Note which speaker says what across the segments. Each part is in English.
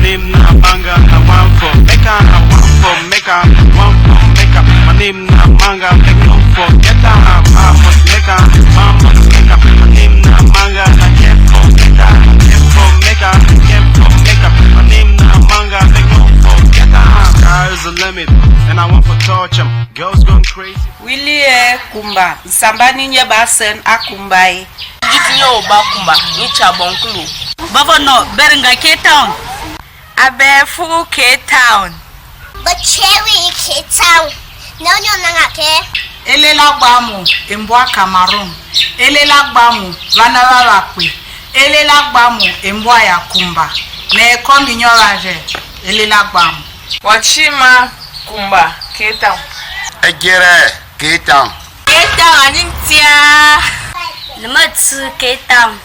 Speaker 1: name na manga na one for Mecca na one for Mecca, one for Mecca. My name na manga, make no forget that. Mama Mecca, mama Mecca. My name na manga na came for Mecca, came for Mecca, came for Mecca. My name na manga, make no forget that. Sky's the limit, and I want to touch 'em. Girls going crazy.
Speaker 2: Willie Kumba, Sambani Nyabasen Akumbai.
Speaker 3: Gitinyo Bakumba, Nicha Bonkulu.
Speaker 4: Bavono, Berenga Cape Town.
Speaker 2: Abefu Cape Town.
Speaker 5: But Cherry Cape Town. No, Nangake.
Speaker 4: Elela Bamu, Mbwa Cameroon. Elela Bamu, Vanavakwi. Elela Bamu, Mbwa Yakumba. Ne Kominyoraje, Elela Bamu.
Speaker 3: Wachima Kumba, Cape Town.
Speaker 6: Ejere, Cape Town.
Speaker 3: Cape Town, Anintia.
Speaker 5: Namatsu Cape Town.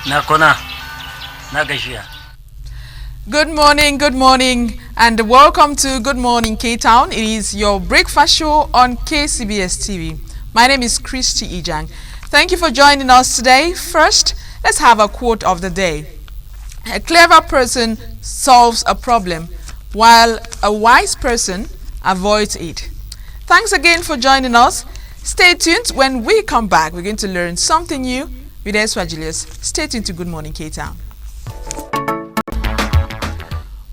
Speaker 7: Nakona, Nagashia.
Speaker 8: Good morning, and welcome to Good Morning K-Town. It is your breakfast show on KCBS TV. My name is Christy Ijang. Thank you for joining us today. First, let's have a quote of the day. A clever person solves a problem, while a wise person avoids it. Thanks again for joining us. Stay tuned. When we come back, we're going to learn something new with Eswa Julius. Stay tuned to Good Morning K-Town.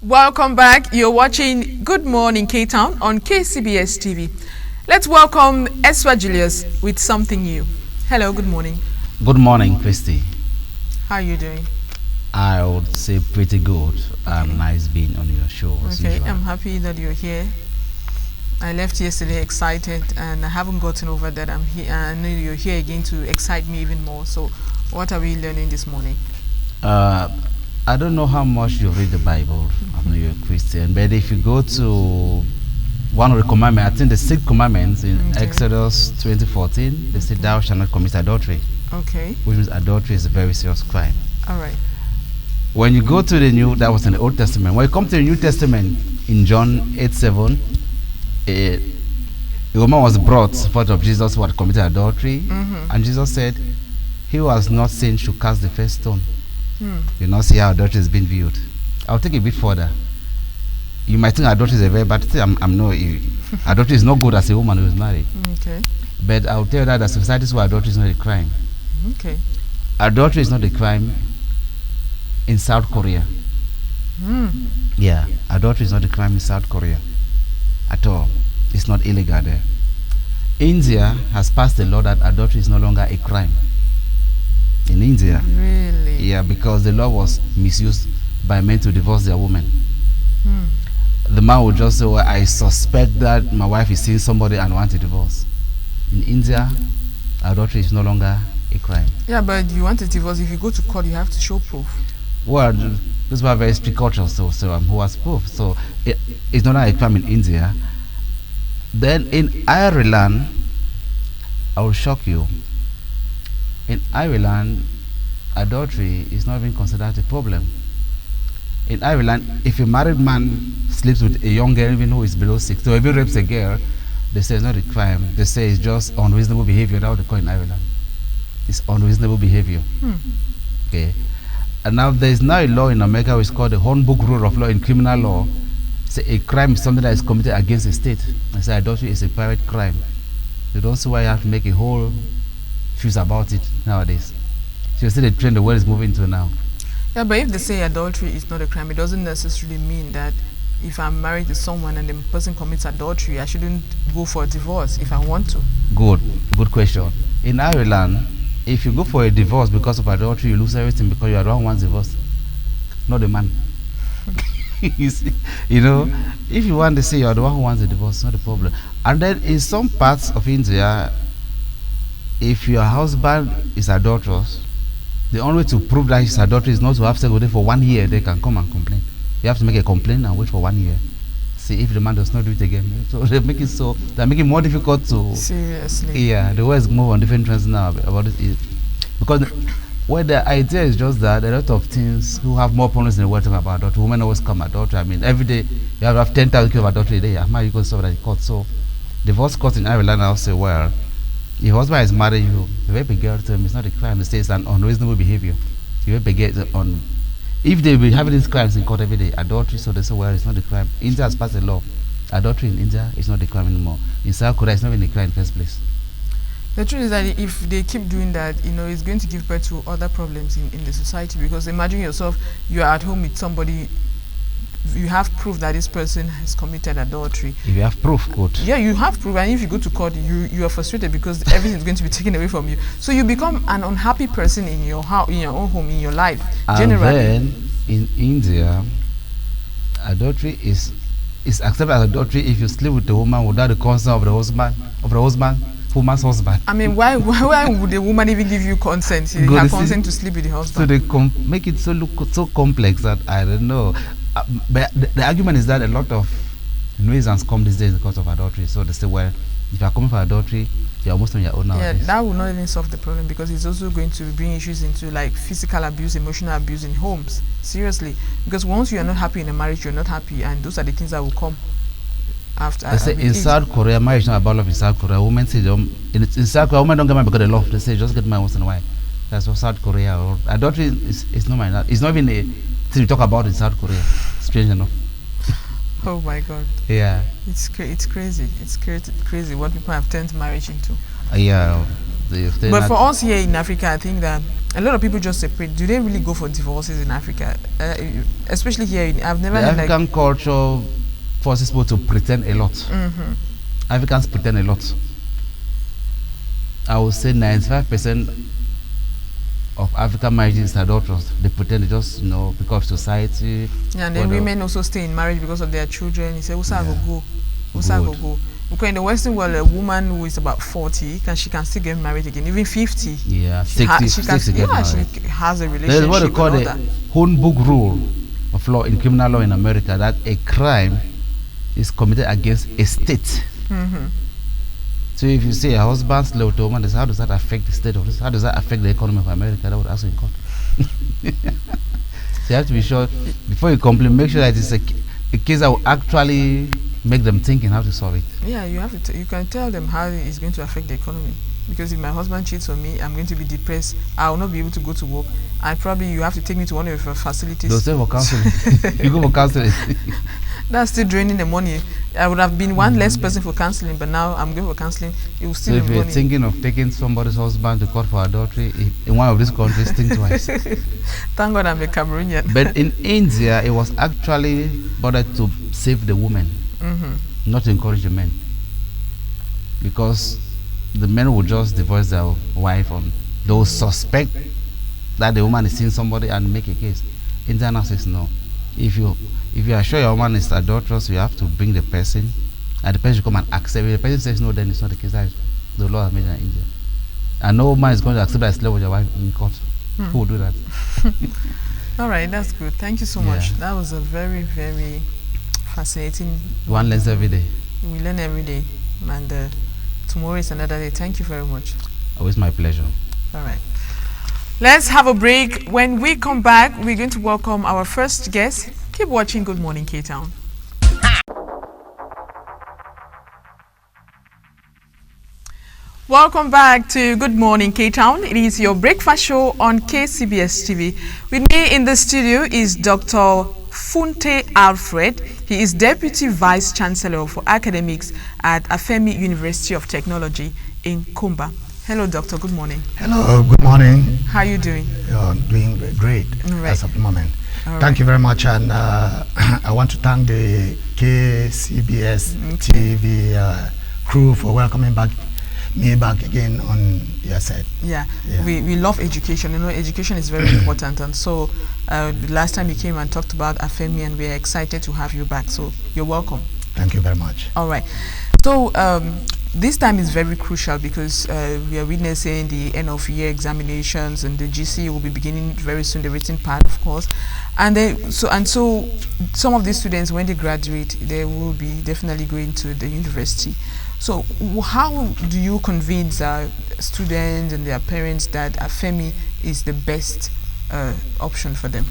Speaker 8: Welcome back. You're watching Good Morning K-Town on KCBS TV. Let's welcome Eswa Julius with something new. Hello, good morning.
Speaker 9: Good morning, Christy.
Speaker 8: How are you doing?
Speaker 9: I would say pretty good. Nice being on your show.
Speaker 8: Okay, I'm happy that you're here. I left yesterday excited, and I haven't gotten over that I'm here. I know you're here again to excite me even more. So, what are we learning this morning?
Speaker 9: I don't know how much you read the Bible. I know you're a Christian, but if you go to one of the commandments, I think the 6th commandments in Exodus 20:14, they say, "Thou shalt not commit adultery."
Speaker 8: Okay.
Speaker 9: Which means adultery is a very serious crime.
Speaker 8: All right.
Speaker 9: When you go to the New, that was in the Old Testament. When you come to the New Testament, in John 8:7, a woman was brought forth of Jesus who had committed adultery, and Jesus said, "He who has not sinned should cast the first stone." You now see how adultery is being viewed. I'll take it a bit further. You might think adultery is a very bad thing. I'm not. Adultery is not good as a woman who is married.
Speaker 8: Okay.
Speaker 9: But I'll tell you that the societies where adultery is not a crime.
Speaker 8: Okay.
Speaker 9: Adultery is not a crime in South Korea. Yeah, adultery is not a crime in South Korea at all. It's not illegal there. India has passed a law that adultery is no longer a crime. In India.
Speaker 8: Really?
Speaker 9: Yeah, because the law was misused by men to divorce their women. The man would just say, "Well, I suspect that my wife is seeing somebody and wants a divorce." In India, adultery is no longer a crime.
Speaker 8: Yeah, but you want a divorce. If you go to court, you have to show proof.
Speaker 9: Well, those were very strict cultures, so who has proof? So it's not a crime in India. Then in Ireland, I will shock you. In Ireland, adultery is not even considered a problem. In Ireland, if a married man sleeps with a young girl even who is below 6, or even rapes a girl, they say it's not a crime. They say it's just unreasonable behavior. That's what they call in Ireland. It's unreasonable behavior. Okay. And now there is now a law in America which is called the Hornbook Rule of Law in criminal law. Say a crime is something that is committed against a state. I say adultery is a private crime. You don't see why you have to make a whole fuse about it nowadays. So you see the trend the world is moving to now.
Speaker 8: Yeah, but if they say adultery is not a crime, it doesn't necessarily mean that if I'm married to someone and the person commits adultery, I shouldn't go for a divorce if I want to.
Speaker 9: Good question. In Ireland, if you go for a divorce because of adultery, you lose everything because you are the one who wants divorce, not the man. You see, if you want to say you are the one who wants a divorce, not a problem. And then in some parts of India, if your husband is adulterous, the only way to prove that he's adulterous is not to have sex with him for 1 year. They can come and complain. You have to make a complaint and wait for 1 year. See if the man does not do it again. So they're making it more difficult to.
Speaker 8: Seriously.
Speaker 9: Yeah, the world is move on different trends now about it. Because the idea is just that a lot of things who have more problems in the world talking about adultery. Women always come adultery. I mean, every day you have 10,000 cases of adultery a day. How you going to solve that in court? So divorce court in Ireland now say, well, your husband is married you, rape a girl to him, it's not a crime. They say it's an unreasonable behavior. You rape a girl if they be having these crimes in court every day, adultery, so they say, well, it's not a crime. India has passed a law. Adultery in India is not a crime anymore. In South Korea, it's not even a crime in the first place.
Speaker 8: The truth is that if they keep doing that, it's going to give birth to other problems in the society, because imagine yourself, you are at home with somebody, you have proof that this person has committed adultery.
Speaker 9: If you have proof, good.
Speaker 8: Yeah, you have proof, and if you go to court, you are frustrated because everything is going to be taken away from you. So you become an unhappy person in your house, in your own home, in your life.
Speaker 9: And
Speaker 8: generally.
Speaker 9: then in India, adultery is accepted as adultery if you sleep with a woman without the consent of the woman's husband.
Speaker 8: I mean, why would a woman even give you consent? Her consent to sleep with the husband.
Speaker 9: So they make it so complex that I don't know. But the argument is that a lot of nuisance come these days because of adultery. So they say, well, if you are coming for adultery, you're almost on your own nowadays.
Speaker 8: Yeah, that will not even solve the problem, because it's also going to bring issues into like physical abuse, emotional abuse in homes. Seriously, because once you are not happy in a marriage, you're not happy, and those are the things that will come after.
Speaker 9: They say in South Korea, marriage is not about love. In South Korea, women say in South Korea, women don't get married because they love. They say just get married once in a while. That's what South Korea. Or adultery is not my. It's not even a thing we talk about in South Korea. Strange enough.
Speaker 8: Oh my God.
Speaker 9: Yeah.
Speaker 8: It's crazy. It's crazy what people have turned marriage into.
Speaker 9: Yeah.
Speaker 8: But for us here in Africa, I think that a lot of people just separate. Do they really go for divorces in Africa? Especially here, I've never
Speaker 9: the
Speaker 8: heard
Speaker 9: African culture forces people to pretend a lot.
Speaker 8: Mm-hmm.
Speaker 9: Africans pretend a lot. I would say 95% of African marriages is adulterous. They pretend, just because of society.
Speaker 8: Yeah, and then women also stay in marriage because of their children. You say, "Usa go. Because in the Western world, a woman who is about 40 she can still get married again, even 50.
Speaker 9: Yeah,
Speaker 8: she
Speaker 9: 60.
Speaker 8: She has a relationship.
Speaker 9: There's what they call the Hornbook rule of law in criminal law in America, that a crime is committed against a state.
Speaker 8: Mm-hmm.
Speaker 9: So if you say a husband slept with a woman, how does that affect the state of this? How does that affect the economy of America? That would ask in court. So you have to be sure, before you complain, make sure that it's a case that will actually make them thinking how to solve it.
Speaker 8: Yeah, you have to. You can tell them how it's going to affect the economy. Because if my husband cheats on me, I'm going to be depressed. I will not be able to go to work. And probably you have to take me to one of your facilities.
Speaker 9: They'll say for counseling. You go for counseling.
Speaker 8: That's still draining the money. I would have been one less person for counseling, but now I'm going for counseling. It will still
Speaker 9: be money. So if you're thinking of taking somebody's husband to court for adultery in one of these countries, think twice.
Speaker 8: Thank God I'm a Cameroonian.
Speaker 9: But in India, it was actually bothered to save the women, not to encourage the men. Because the men would just divorce their wife on those suspect that the woman is seeing somebody and make a case. India now says no. If you are sure your woman is adulterous, you have to bring the person, and the person should come and accept. If the person says no, then it's not the case. That is the law has made in India. And no woman is going to accept that I slept with your wife in court. Who will do that?
Speaker 8: All right, that's good. Thank you so much. That was a very, very fascinating.
Speaker 9: One learns every day.
Speaker 8: We learn every day, and tomorrow is another day. Thank you very much.
Speaker 9: Always my pleasure.
Speaker 8: All right. Let's have a break. When we come back, we're going to welcome our first guest. Keep watching Good Morning K-Town. Welcome back to Good Morning K-Town. It is your breakfast show on KCBS TV. With me in the studio is Dr. Funte Alfred. He is Deputy Vice Chancellor for Academics at Afemi University of Technology in Kumba. Hello, Doctor. Good morning.
Speaker 10: Hello. Good morning.
Speaker 8: How are you doing?
Speaker 10: Doing great as of the moment.
Speaker 8: Thank
Speaker 10: you very much, and I want to thank the KCBS TV crew for welcoming me back again on your set.
Speaker 8: Yeah. We love education. You know, education is very important, and so the last time you came and talked about Afemi, and we're excited to have you back. So you're welcome.
Speaker 10: Thank you very much.
Speaker 8: All right. So this time is very crucial because we are witnessing the end of year examinations, and the GC will be beginning very soon, the written part, of course. And so some of these students, when they graduate, they will be definitely going to the university. So how do you convince students and their parents that Afemi is the best option for them?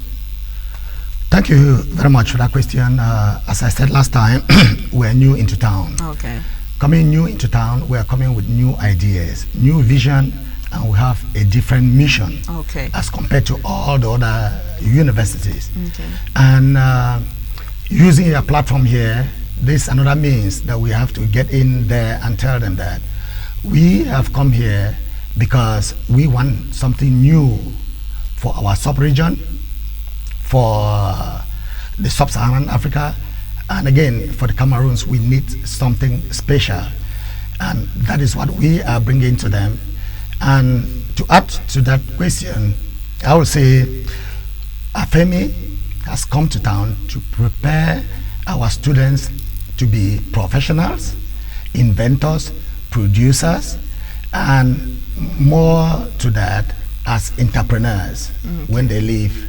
Speaker 10: Thank you very much for that question. As I said last time, we're new into town.
Speaker 8: Okay.
Speaker 10: Coming new into town, we're coming with new ideas, new vision, and we have a different mission
Speaker 8: Okay.
Speaker 10: as compared to all the other universities.
Speaker 8: Okay.
Speaker 10: And using your platform here, this is another means that we have to get in there and tell them that we have come here because we want something new for our sub-region, for the sub-Saharan Africa, and again, for the Cameroons, we need something special. And that is what we are bringing to them. And to add to that question, I will say AFEMI has come to town to prepare our students to be professionals, inventors, producers, and more to that, as entrepreneurs when they leave,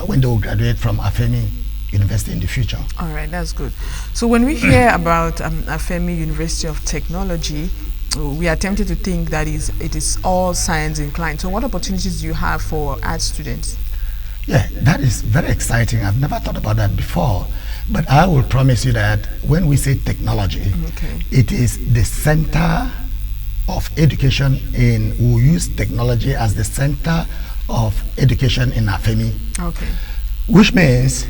Speaker 10: when they will graduate from AFEMI University in the future.
Speaker 8: All right, that's good. So when we hear about AFEMI University of Technology, we are tempted to think that it is all science inclined. So what opportunities do you have for art students?
Speaker 10: Yeah, that is very exciting. I've never thought about that before. But I will promise you that when we say technology, it is the center of education we use technology as the center of education in AFEMI.
Speaker 8: Okay.
Speaker 10: Which means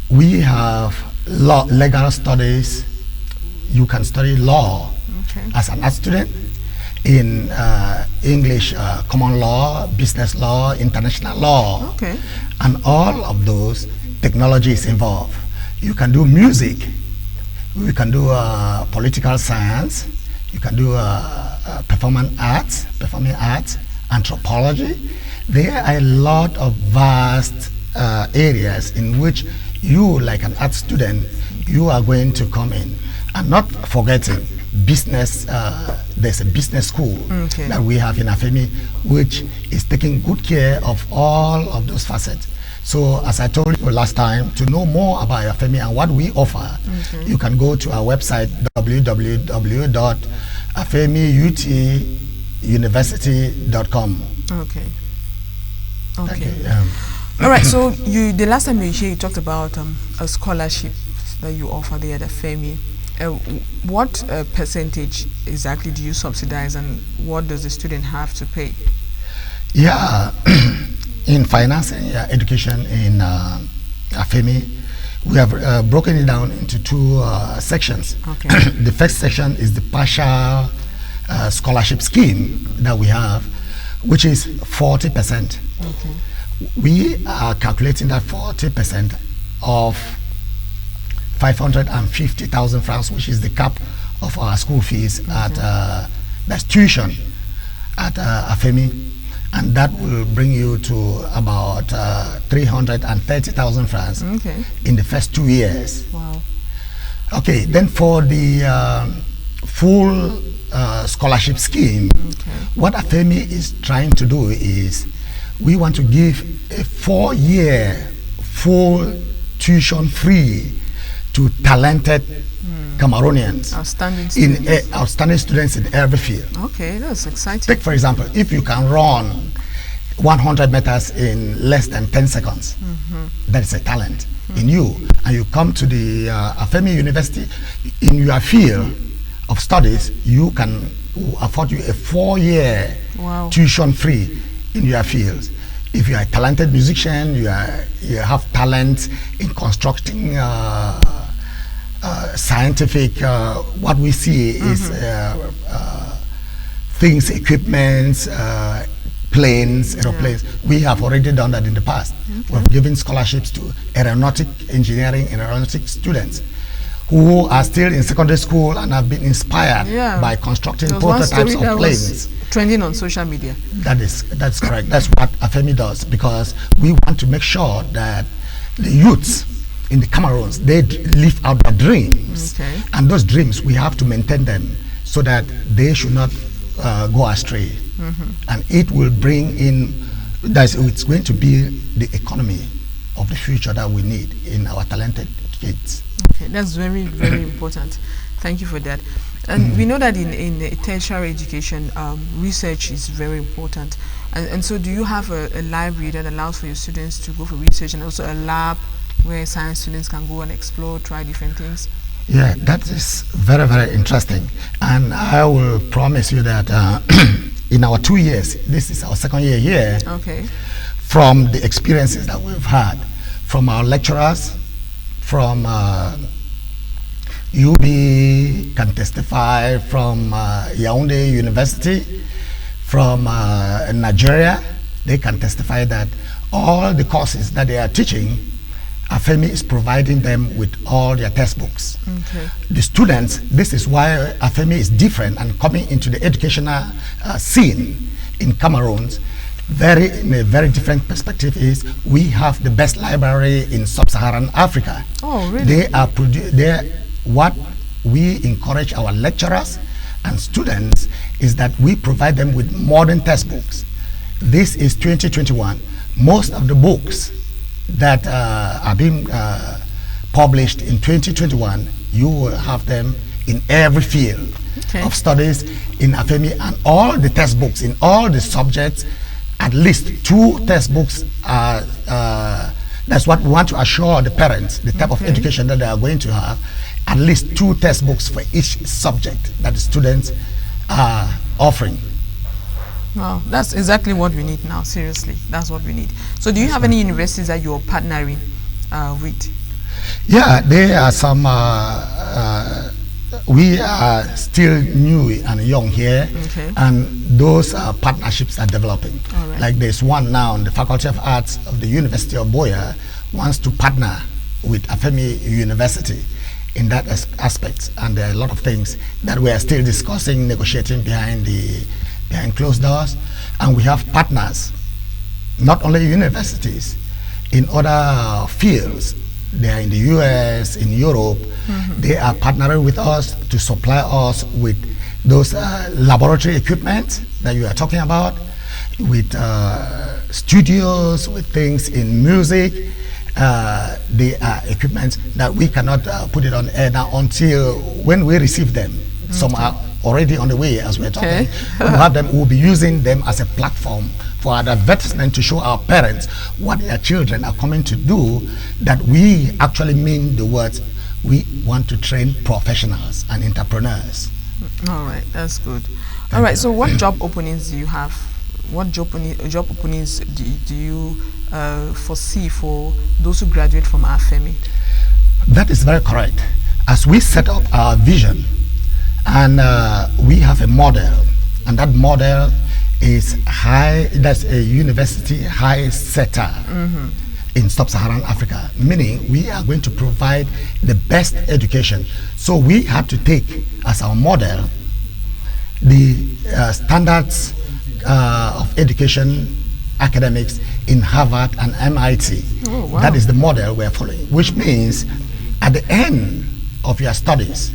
Speaker 10: we have legal studies. You can study law as an art student in English common law, business law, international law.
Speaker 8: Okay.
Speaker 10: And all of those, technology is involved. You can do music, you can do political science, you can do performing arts, anthropology. There are a lot of vast areas in which you, like an art student, you are going to come in. And not forgetting business, there's a business school that we have in AFEMI, which is taking good care of all of those facets. So as I told you last time, to know more about AFEMI and what we offer, you can go to our website, www.afemiutuniversity.com.
Speaker 8: Okay.
Speaker 10: Thank
Speaker 8: Okay.
Speaker 10: you.
Speaker 8: All right. So the last time you were here, you talked about a scholarship that you offer there at AFEMI. What percentage exactly do you subsidize, and what does the student have to pay?
Speaker 10: Yeah, in financing education in AFEMI, we have broken it down into two sections.
Speaker 8: Okay.
Speaker 10: The first section is the partial scholarship scheme that we have, which is 40%.
Speaker 8: Okay.
Speaker 10: We are calculating that 40% of 550,000 francs, which is the cap of our school fees at that's tuition at AFEMI, and that will bring you to about 330,000 francs in the first 2 years.
Speaker 8: Wow.
Speaker 10: Okay, then for the full scholarship scheme, what AFEMI is trying to do is we want to give a 4-year full tuition free to talented Cameroonians, outstanding students in every field.
Speaker 8: Okay, that's exciting.
Speaker 10: Take for example, if you can run 100 meters in less than 10 seconds, that is a talent in you, and you come to the AFEMI University in your field of studies, you can afford you a 4-year tuition free in your fields. If you are a talented musician, you have talent in constructing scientific, what we see is things, equipments, planes, aeroplanes. We have already done that in the past. We've given scholarships to aeronautic engineering and aeronautic students who are still in secondary school and have been inspired by constructing prototypes of planes.
Speaker 8: Trending on social media.
Speaker 10: That's correct. That's what AFEMI does, because we want to make sure that the youths in the Cameroons, they live out their dreams, and those dreams we have to maintain them so that they should not go astray, and it will bring in. It's going to be the economy of the future that we need in our talented kids.
Speaker 8: Okay, that's very, very important. Thank you for that. And we know that in tertiary education, research is very important. And so do you have a library that allows for your students to go for research, and also a lab where science students can go and explore, try different things?
Speaker 10: Yeah, that is very, very interesting. And I will promise you that in our 2 years, this is our second year here,
Speaker 8: Okay.
Speaker 10: from the experiences that we've had, from our lecturers, from UB can testify, from Yaoundé University, from Nigeria, they can testify that all the courses that they are teaching, AFEMI is providing them with all their textbooks.
Speaker 8: Okay.
Speaker 10: The students, this is why AFEMI is different and coming into the educational scene in Cameroon, in a very different perspective, is we have the best library in sub-Saharan Africa.
Speaker 8: Oh, really?
Speaker 10: What we encourage our lecturers and students is that we provide them with modern textbooks. This is 2021. Most of the books that are being published in 2021, you will have them in every field of studies in AFEMI, and all the textbooks in all the subjects, at least 2 textbooks are, that's what we want to assure the parents, the type of education that they are going to have, at least 2 textbooks for each subject that the students are offering.
Speaker 8: Wow, that's exactly what we need now, seriously. That's what we need. So do you have any universities that you're partnering with?
Speaker 10: Yeah, there are some, we are still new and young here, and those partnerships are developing.
Speaker 8: Right.
Speaker 10: Like there's one now, the Faculty of Arts of the University of Buea wants to partner with AFEMI University in that aspect, and there are a lot of things that we are still discussing, negotiating behind closed doors, and we have partners, not only universities, in other fields. They are in the US, in Europe. They are partnering with us to supply us with those laboratory equipment that you are talking about, with studios, with things in music. They are equipment that we cannot put it on air now until when we receive them. Some are already on the way as we're talking. When we have them, we'll be using them as a platform for an advertisement to show our parents what their children are coming to do, that we actually mean the words, we want to train professionals and entrepreneurs.
Speaker 8: All right, that's good. All right, so what job openings do you have? What job openings do you foresee for those who graduate from AFEMI?
Speaker 10: That is very correct. As we set up our vision, and we have a model, and that model is that's a university high setter in sub-Saharan Africa, meaning we are going to provide the best education. So we have to take as our model the standards of education academics in Harvard and MIT.
Speaker 8: Oh, wow.
Speaker 10: That is the model we're following, which means at the end of your studies,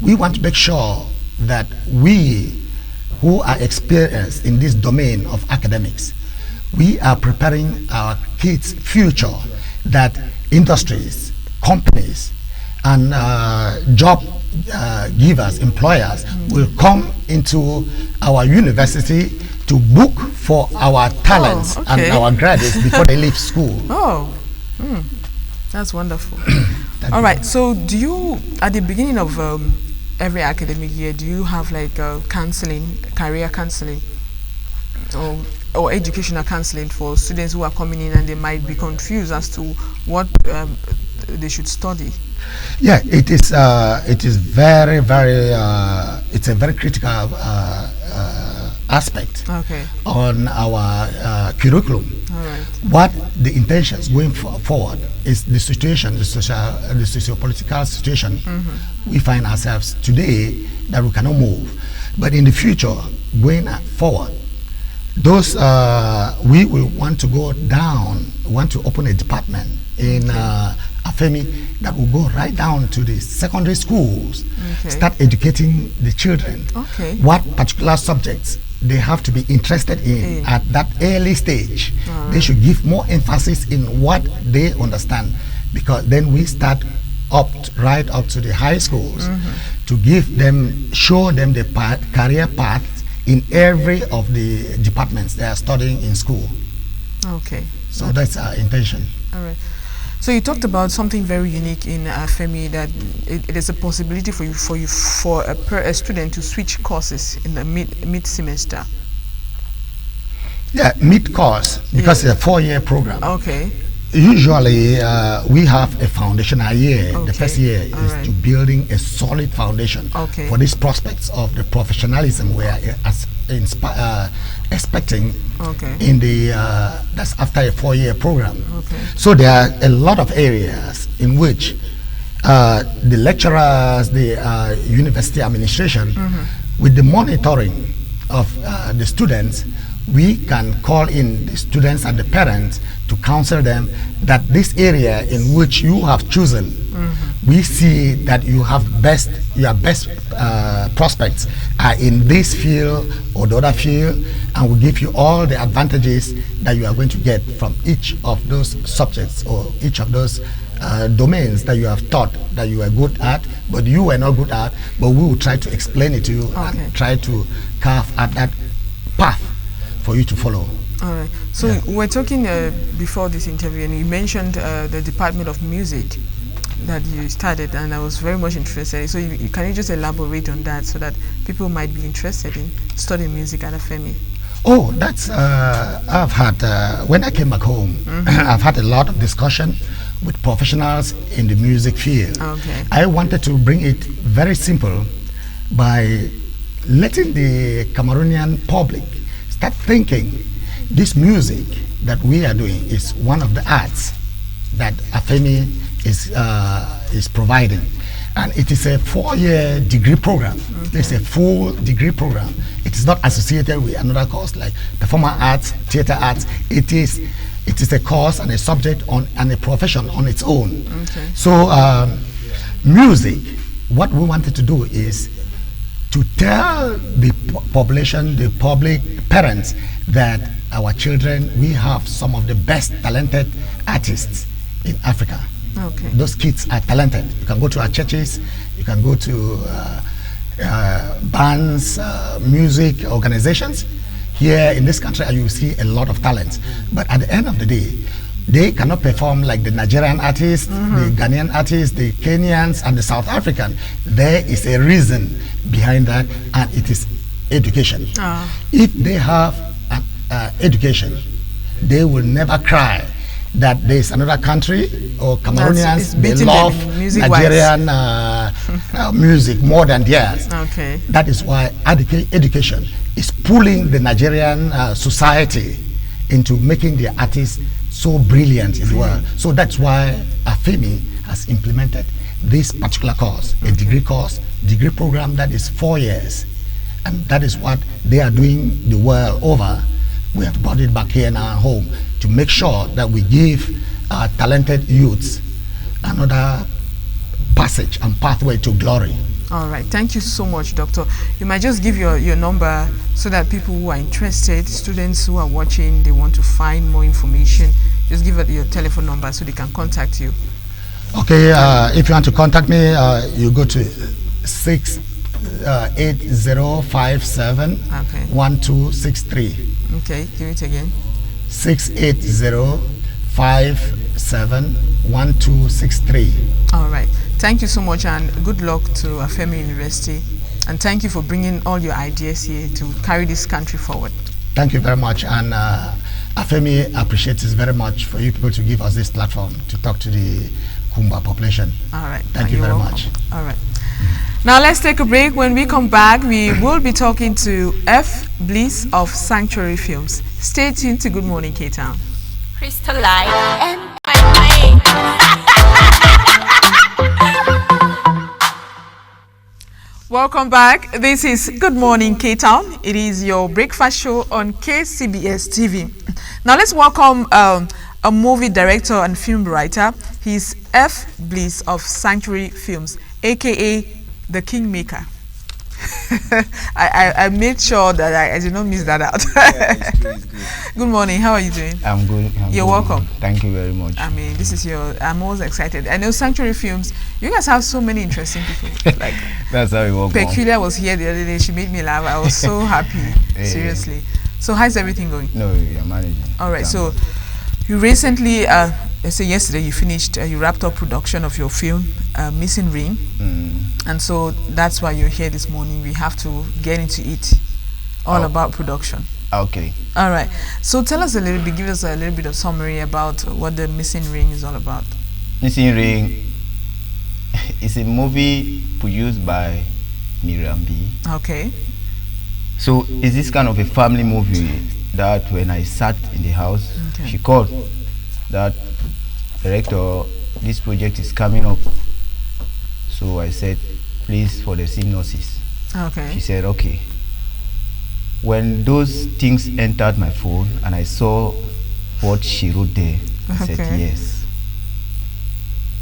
Speaker 10: we want to make sure that we who are experienced in this domain of academics, we are preparing our kids' future, that industries, companies, and job givers, employers will come into our university to book for our talents and our graduates before they leave school.
Speaker 8: Oh, that's wonderful. All right, so do you, at the beginning of every academic year, do you have like counseling, career counseling, or educational counseling for students who are coming in and they might be confused as to what they should study?
Speaker 10: Yeah, it is very, very, it's a very critical aspect on our curriculum.
Speaker 8: All right.
Speaker 10: What the intentions going forward is the situation, the socio-political situation we find ourselves today, that we cannot move. But in the future, going forward, those we will want to go down, want to open a department in AFEMI that will go right down to the secondary schools, start educating the children what particular subjects they have to be interested in at that early stage. They should give more emphasis in what they understand, because then we start right up to the high schools to give them, show them the career path in every of the departments they are studying in school.
Speaker 8: Okay.
Speaker 10: So that's our intention.
Speaker 8: All right. So you talked about something very unique in AFEMI, that it is a possibility for a student to switch courses in the mid semester.
Speaker 10: Yeah, mid-course, because it's a 4-year program.
Speaker 8: Okay.
Speaker 10: Usually, we have a foundational year.
Speaker 8: Okay.
Speaker 10: The first year is
Speaker 8: Alright.
Speaker 10: to building a solid foundation
Speaker 8: Okay.
Speaker 10: for these prospects of the professionalism we are expecting
Speaker 8: Okay.
Speaker 10: in the that's after a 4-year program.
Speaker 8: Okay.
Speaker 10: So there are a lot of areas in which the lecturers, the university administration, with the monitoring of the students, we can call in the students and the parents to counsel them that this area in which you have chosen, we see that you have your best prospects are in this field or the other field, and we give you all the advantages that you are going to get from each of those subjects or each of those domains that you have taught that you are good at, but you were not good at, but we will try to explain it to you and try to carve at that path for you to follow.
Speaker 8: All right. So we're talking before this interview, and you mentioned the Department of Music that you started, and I was very much interested. So can you just elaborate on that so that people might be interested in studying music at FEMI?
Speaker 10: Oh, that's I've had when I came back home, I've had a lot of discussion with professionals in the music field.
Speaker 8: Okay.
Speaker 10: I wanted to bring it very simple by letting the Cameroonian public start thinking this music that we are doing is one of the arts that AFEMI is providing, and it is a 4-year degree program. It's a full degree program. It is not associated with another course like performance arts, theater arts. It is a course and a subject and a profession on its own.
Speaker 8: Okay.
Speaker 10: So music, what we wanted to do is to tell the population, the public, parents, that our children, we have some of the best talented artists in Africa.
Speaker 8: Okay.
Speaker 10: Those kids are talented. You can go to our churches, you can go to bands, music organizations. Here in this country, you see a lot of talents. But at the end of the day, they cannot perform like the Nigerian artists, the Ghanaian artists, the Kenyans, and the South African. There is a reason behind that, and it is education. If they have education, they will never cry that there is another country or Cameroonians, they love Nigerian music more than theirs.
Speaker 8: Okay.
Speaker 10: That is why education is pulling the Nigerian society into making their artists so brilliant in the world. So that's why AFEMI has implemented this particular course, a degree program that is 4 years. And that is what they are doing the world over. We have brought it back here in our home to make sure that we give our talented youths another passage and pathway to glory.
Speaker 8: All right. Thank you so much, Doctor. You might just give your number so that people who are interested, students who are watching, they want to find more information, just give it your telephone number so they can contact you.
Speaker 10: Okay. If you want to contact me, you go to 68057-1263.
Speaker 8: Okay, give it again.
Speaker 10: 68057-1263.
Speaker 8: All right. Thank you so much, and good luck to AFEMI University. And thank you for bringing all your ideas here to carry this country forward.
Speaker 10: Thank you very much. And AFEMI appreciates it very much for you people to give us this platform to talk to the Kumba population.
Speaker 8: All right.
Speaker 10: Thank you very much.
Speaker 8: All right. Now let's take a break. When we come back, we will be talking to F. Bliss of Sanctuary Films. Stay tuned to Good Morning K-Town.
Speaker 5: Crystal Light and
Speaker 8: Welcome back. This is Good Morning K-Town. It is your breakfast show on KCBS TV. Now let's welcome a movie director and film writer. He's F. Bliss of Sanctuary Films, aka the Kingmaker. I made sure that I did not miss that out.
Speaker 11: Yeah, it's good, it's good.
Speaker 8: Good morning. How are you doing?
Speaker 11: I'm good.
Speaker 8: You're welcome.
Speaker 11: Thank you very much.
Speaker 8: I mean, this is I'm always excited. I know Sanctuary Films, you guys have so many interesting people. Like
Speaker 11: That's how we work.
Speaker 8: Peculiar was here the other day. She made me laugh. I was so happy. Seriously. So how's everything going?
Speaker 11: No, you're managing.
Speaker 8: All right. So you recently, let's say yesterday, you finished, you wrapped up production of your film, Missing Ring. And so that's why you're here this morning. We have to get into it, all about production.
Speaker 11: Okay.
Speaker 8: All right. So tell us a little bit, give us a little bit of summary about what the Missing Ring is all about.
Speaker 11: Missing Ring is a movie produced by Miriam B.
Speaker 8: Okay.
Speaker 11: So it's this kind of a family movie that when I sat in the house,
Speaker 8: Okay.
Speaker 11: she called that director, this project is coming up. So I said, please, for the synopsis.
Speaker 8: Okay.
Speaker 11: She said, okay. When those things entered my phone and I saw what she wrote there, I said,
Speaker 8: Okay.
Speaker 11: yes,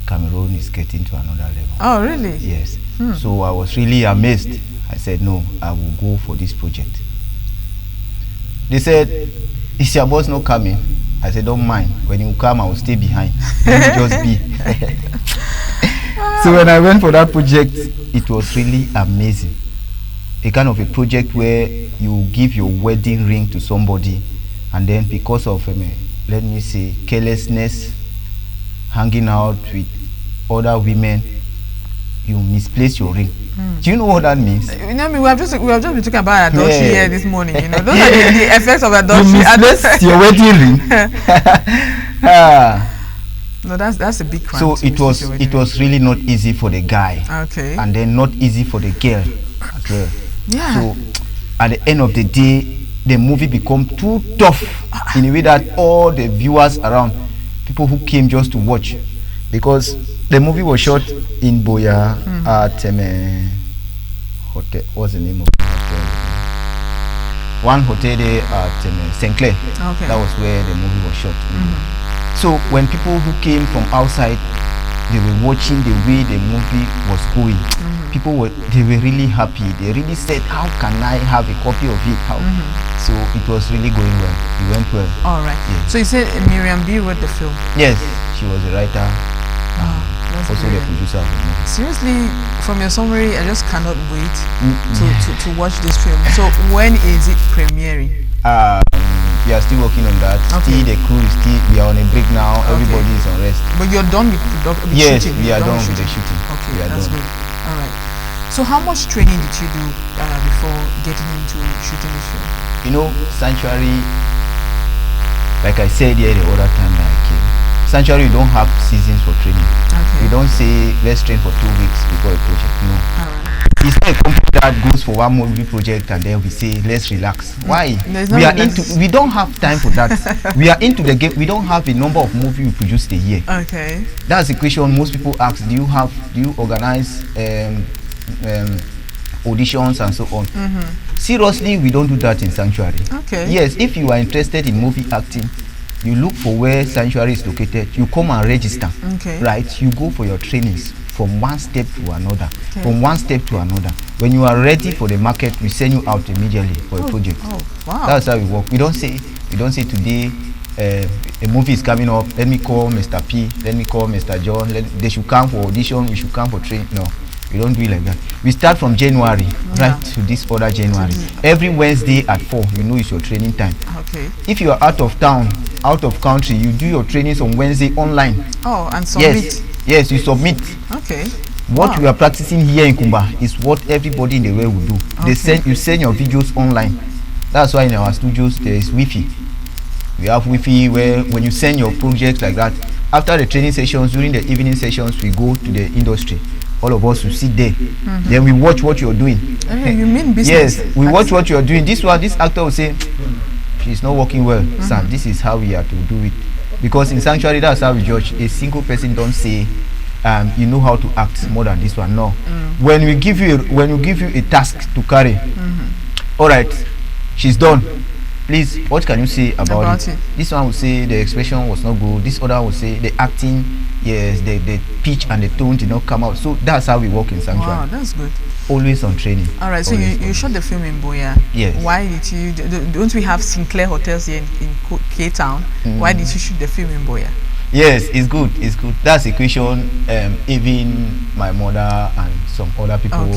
Speaker 11: Cameroon is getting to another level.
Speaker 8: Oh, really?
Speaker 11: Yes.
Speaker 8: Hmm.
Speaker 11: So I was really amazed. I said, no, I will go for this project. They said, is your boss not coming? I said, don't mind. When you come, I will stay behind. Let me just be. So when I went for that project, it was really amazing. A kind of a project where you give your wedding ring to somebody, and then because of, let me say, carelessness, hanging out with other women, you misplace your ring. Do you know what that means?
Speaker 8: You know, we have just been talking about adultery
Speaker 11: Yeah.
Speaker 8: here this morning. You know, those are the effects of adultery.
Speaker 11: You misplaced your wedding ring. Ah.
Speaker 8: No, that's a big crime.
Speaker 11: So
Speaker 8: to
Speaker 11: it
Speaker 8: misplace your wedding
Speaker 11: it was really not easy for the guy,
Speaker 8: Okay.
Speaker 11: and then not easy for the girl as well.
Speaker 8: Yeah.
Speaker 11: So at the end of the day, the movie become too tough in a way that all the viewers around, people who came just to watch, because the movie was shot in Boya at hotel. What's the name of the hotel? One hotel there at St. Clair.
Speaker 8: Okay.
Speaker 11: That was where the movie was shot. So when people who came from outside, they were watching the way the movie was going. They were really happy. They really said, how can I have a copy of it? How? So it was really going well. It went well.
Speaker 8: All right.
Speaker 11: Yes.
Speaker 8: So you said Miriam B wrote the film.
Speaker 11: Yes, she was the writer,
Speaker 8: That's
Speaker 11: also the
Speaker 8: brilliant.
Speaker 11: producer of the movie.
Speaker 8: Seriously, from your summary, I just cannot wait to watch this film. So when is it premiering?
Speaker 11: We are still working on that.
Speaker 8: Okay.
Speaker 11: Still, the crew is still, we are on a break now. Everybody is on rest.
Speaker 8: But you're done with the
Speaker 11: Yes,
Speaker 8: shooting?
Speaker 11: we are
Speaker 8: You're
Speaker 11: done with the shooting.
Speaker 8: Okay,
Speaker 11: We are
Speaker 8: that's
Speaker 11: done.
Speaker 8: good. All right. So how much training did you do before getting into shooting this film?
Speaker 11: You know, Sanctuary, like I said here the other time that I came, Sanctuary, you don't have seasons for training.
Speaker 8: Okay.
Speaker 11: We don't say, let's train for 2 weeks before a project. No.
Speaker 8: All right.
Speaker 11: It's not a company that goes for one movie project and then we say, let's relax. Why?
Speaker 8: There's
Speaker 11: We
Speaker 8: no
Speaker 11: are
Speaker 8: relax.
Speaker 11: we don't have time for that. We are into the game. We don't have a number of movies we produce a year.
Speaker 8: Okay.
Speaker 11: That's the question most people ask. Do you organize auditions and so on? Seriously, we don't do that in Sanctuary.
Speaker 8: Okay.
Speaker 11: Yes, if you are interested in movie acting, you look for where Sanctuary is located. You come and register.
Speaker 8: Okay.
Speaker 11: Right? You go for your trainings from one step to another.
Speaker 8: Okay.
Speaker 11: From one step to another. When you are ready for the market, we send you out immediately for a project.
Speaker 8: Oh, wow.
Speaker 11: That's how we work. We don't say today a movie is coming up. Let me call Mr. P. Let me call Mr. John. They should come for audition. We should come for training. No, we don't do it like that. We start from January right to this other January. Every Wednesday at 4, you know it's your training time.
Speaker 8: Okay.
Speaker 11: If you are out of town, out of country, you do your trainings on Wednesday online.
Speaker 8: Oh, and submit.
Speaker 11: Yes, you submit.
Speaker 8: Okay.
Speaker 11: What
Speaker 8: Wow.
Speaker 11: we are practicing here in Kumba is what everybody in the world will do.
Speaker 8: Okay.
Speaker 11: You send your videos online. That's why in our studios there is Wi-Fi. We have Wi-Fi where when you send your projects like that, after the training sessions, during the evening sessions, we go to the industry. All of us will sit there. Then we watch what you're doing.
Speaker 8: You mean business?
Speaker 11: Yes, we watch what you're doing. This actor will say, she's not working well. Sam, this is how we are to do it. Because in Sanctuary, that's how we judge. A single person don't say, you know how to act more than this one. No. When we give you a task to carry, all right, she's done. Please, what can you say about it? This one will say the expression was not good. This other will say the acting, yes, the pitch and the tone did not come out. So that's how we work in Sanctuary.
Speaker 8: Wow, that's good.
Speaker 11: Always on training.
Speaker 8: All right, so you shot the film in Boya.
Speaker 11: Yes.
Speaker 8: Why did you? Don't we have Sinclair hotels here in Cape Town? Why did you shoot the film in Boya?
Speaker 11: Yes, it's good. It's good. That's a question. Even my mother and some other people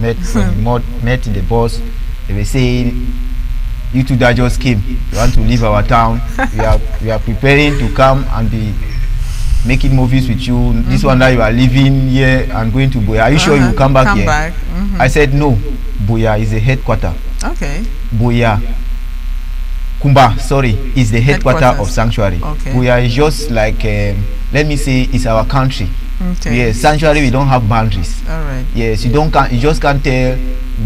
Speaker 11: met in the bus. They were saying, "You two that just came. You want to leave our town? We are preparing to come and be making movies with you. This one that you are living here and going to Boya. Are you sure you will come back here?" I said no. Boya is a headquarter.
Speaker 8: Okay.
Speaker 11: Boya Kumba, sorry, is the headquarter of Sanctuary.
Speaker 8: Okay.
Speaker 11: We are just like, let me say, it's our country.
Speaker 8: Okay.
Speaker 11: Yes, Sanctuary, we don't have boundaries.
Speaker 8: All right.
Speaker 11: Yes, you just can't tell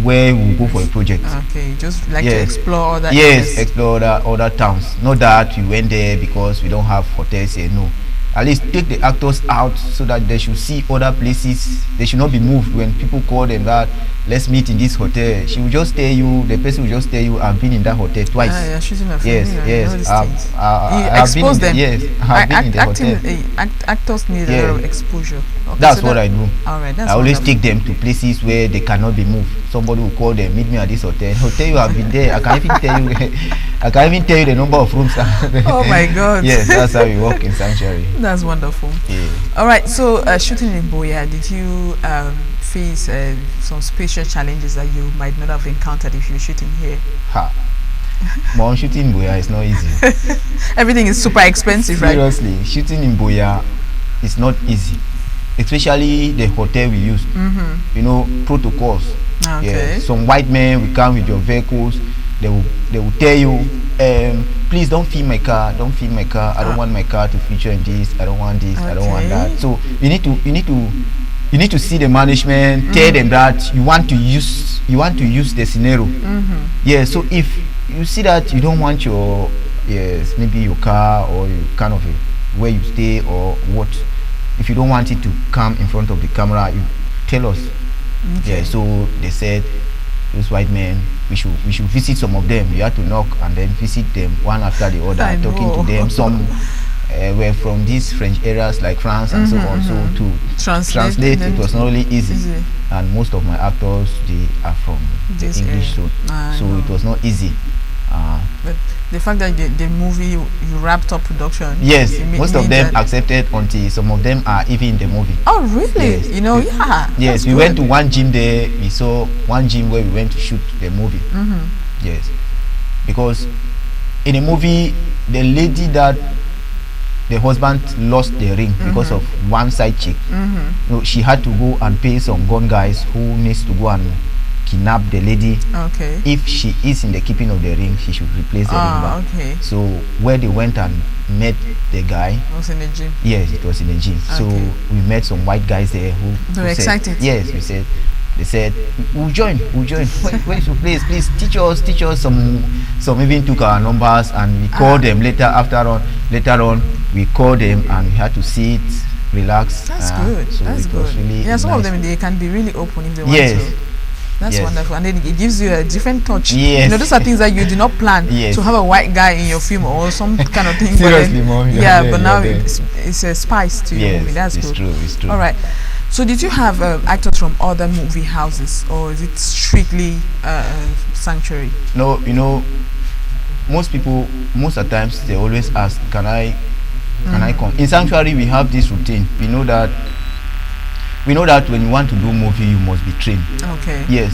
Speaker 11: where we go for a project.
Speaker 8: Okay, just like to explore other
Speaker 11: Yes,
Speaker 8: areas.
Speaker 11: explore other towns. Not that we went there because we don't have hotels here, no. At least take the actors out so that they should see other places. They should not be moved when people call them that, let's meet in this hotel. She will just tell you, the person will just tell you, I've been in that hotel twice.
Speaker 8: You're shooting a film.
Speaker 11: Yes.
Speaker 8: You expose them.
Speaker 11: Yes, I've been in the hotel.
Speaker 8: Actors need a lot of exposure. Okay,
Speaker 11: that's
Speaker 8: so
Speaker 11: what I do.
Speaker 8: All right, that's
Speaker 11: I always
Speaker 8: wonderful.
Speaker 11: take them to places where they cannot be moved. Somebody will call them, meet me at this hotel. Hotel you have been there. I can't even tell you. I can't even tell you the number of rooms.
Speaker 8: Oh my God.
Speaker 11: Yes, that's how we work in Sanctuary.
Speaker 8: That's wonderful.
Speaker 11: Yeah.
Speaker 8: All right, so shooting in Buea, did you face some special challenges that you might not have encountered if you were shooting here?
Speaker 11: But shooting in Buea is not easy.
Speaker 8: Everything is super expensive, right?
Speaker 11: Seriously, shooting in Buea is not easy, especially the hotel we use. You know, protocols.
Speaker 8: Okay.
Speaker 11: Yeah, some white men will come with your vehicles. They will tell you, please don't film my car. Don't film my car. I don't want my car to feature in this. I don't want this. I don't want that. So you need to see the management. Tell them that you want to use the scenario. Yeah. So if you see that you don't want your maybe your car or kind of where you stay or what, if you don't want it to come in front of the camera, you tell us.
Speaker 8: Okay.
Speaker 11: Yeah. So they said, those white men, we should visit some of them. You have to knock and then visit them one after the other, talking to them. Some were from these French areas like France and so on. So to translate it was not really easy. And most of my actors, they are from the English zone, so it was not easy.
Speaker 8: But the fact that the movie you wrapped up production.
Speaker 11: Yes, most of them accepted until some of them are even in the movie.
Speaker 8: Oh really?
Speaker 11: Yes.
Speaker 8: You know, yeah.
Speaker 11: Yes, we went to one gym there. We saw one gym where we went to shoot the movie. Yes, because in the movie, the lady that the husband lost the ring because of one side chick. You know, she had to go and pay some gun guys who needs to go and kidnap the lady.
Speaker 8: Okay.
Speaker 11: If she is in the keeping of the ring, she should replace the ring back.
Speaker 8: Okay.
Speaker 11: So where they went and met the guy.
Speaker 8: It was in the gym.
Speaker 11: Yes, it was in the gym.
Speaker 8: Okay.
Speaker 11: So we met some white guys there who
Speaker 8: were
Speaker 11: said,
Speaker 8: excited.
Speaker 11: yes, they said we'll join. Where should please teach us some even took our numbers and we called them later on we called them and we had to sit, relax.
Speaker 8: That's good.
Speaker 11: So
Speaker 8: That's
Speaker 11: it
Speaker 8: good.
Speaker 11: was really
Speaker 8: Some
Speaker 11: nice.
Speaker 8: of them, they can be really open if they want
Speaker 11: Yes.
Speaker 8: to. That's
Speaker 11: Yes.
Speaker 8: wonderful, and then it gives you a different touch.
Speaker 11: Yes.
Speaker 8: You know, those are things that you did not plan
Speaker 11: Yes.
Speaker 8: to have a white guy in your film or some kind of thing.
Speaker 11: Seriously, Mom,
Speaker 8: but now it's a spice to your
Speaker 11: Yes,
Speaker 8: movie. That's
Speaker 11: it's
Speaker 8: good.
Speaker 11: true. It's true.
Speaker 8: All right. So, did you have actors from other movie houses, or is it strictly Sanctuary?
Speaker 11: No, you know, most of the times they always ask, can I come? In Sanctuary we have this routine. We know that when you want to do movie, you must be trained.
Speaker 8: Okay.
Speaker 11: Yes,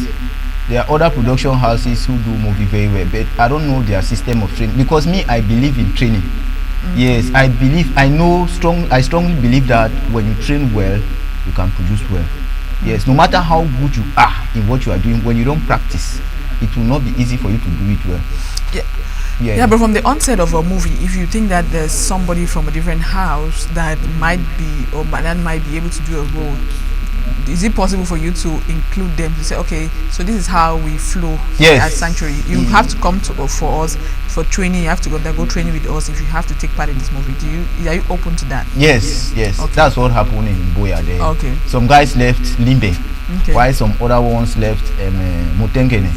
Speaker 11: there are other production houses who do movie very well, but I don't know their system of training, because me, I believe in training. Yes, I strongly believe that when you train well, you can produce well. Yes, no matter how good you are in what you are doing, when you don't practice, it will not be easy for you to do it well.
Speaker 8: Yeah, but from the onset of a movie, if you think that there's somebody from a different house that might be able to do a role, is it possible for you to include them to say, okay, so this is how we flow at Sanctuary? You have to come to for us for training. You have to go training with us if you have to take part in this movie. Are you open to that?
Speaker 11: Yes. Okay. That's what happened in Buea there.
Speaker 8: Okay.
Speaker 11: Some guys left Limbe, while some other ones left Mutengene.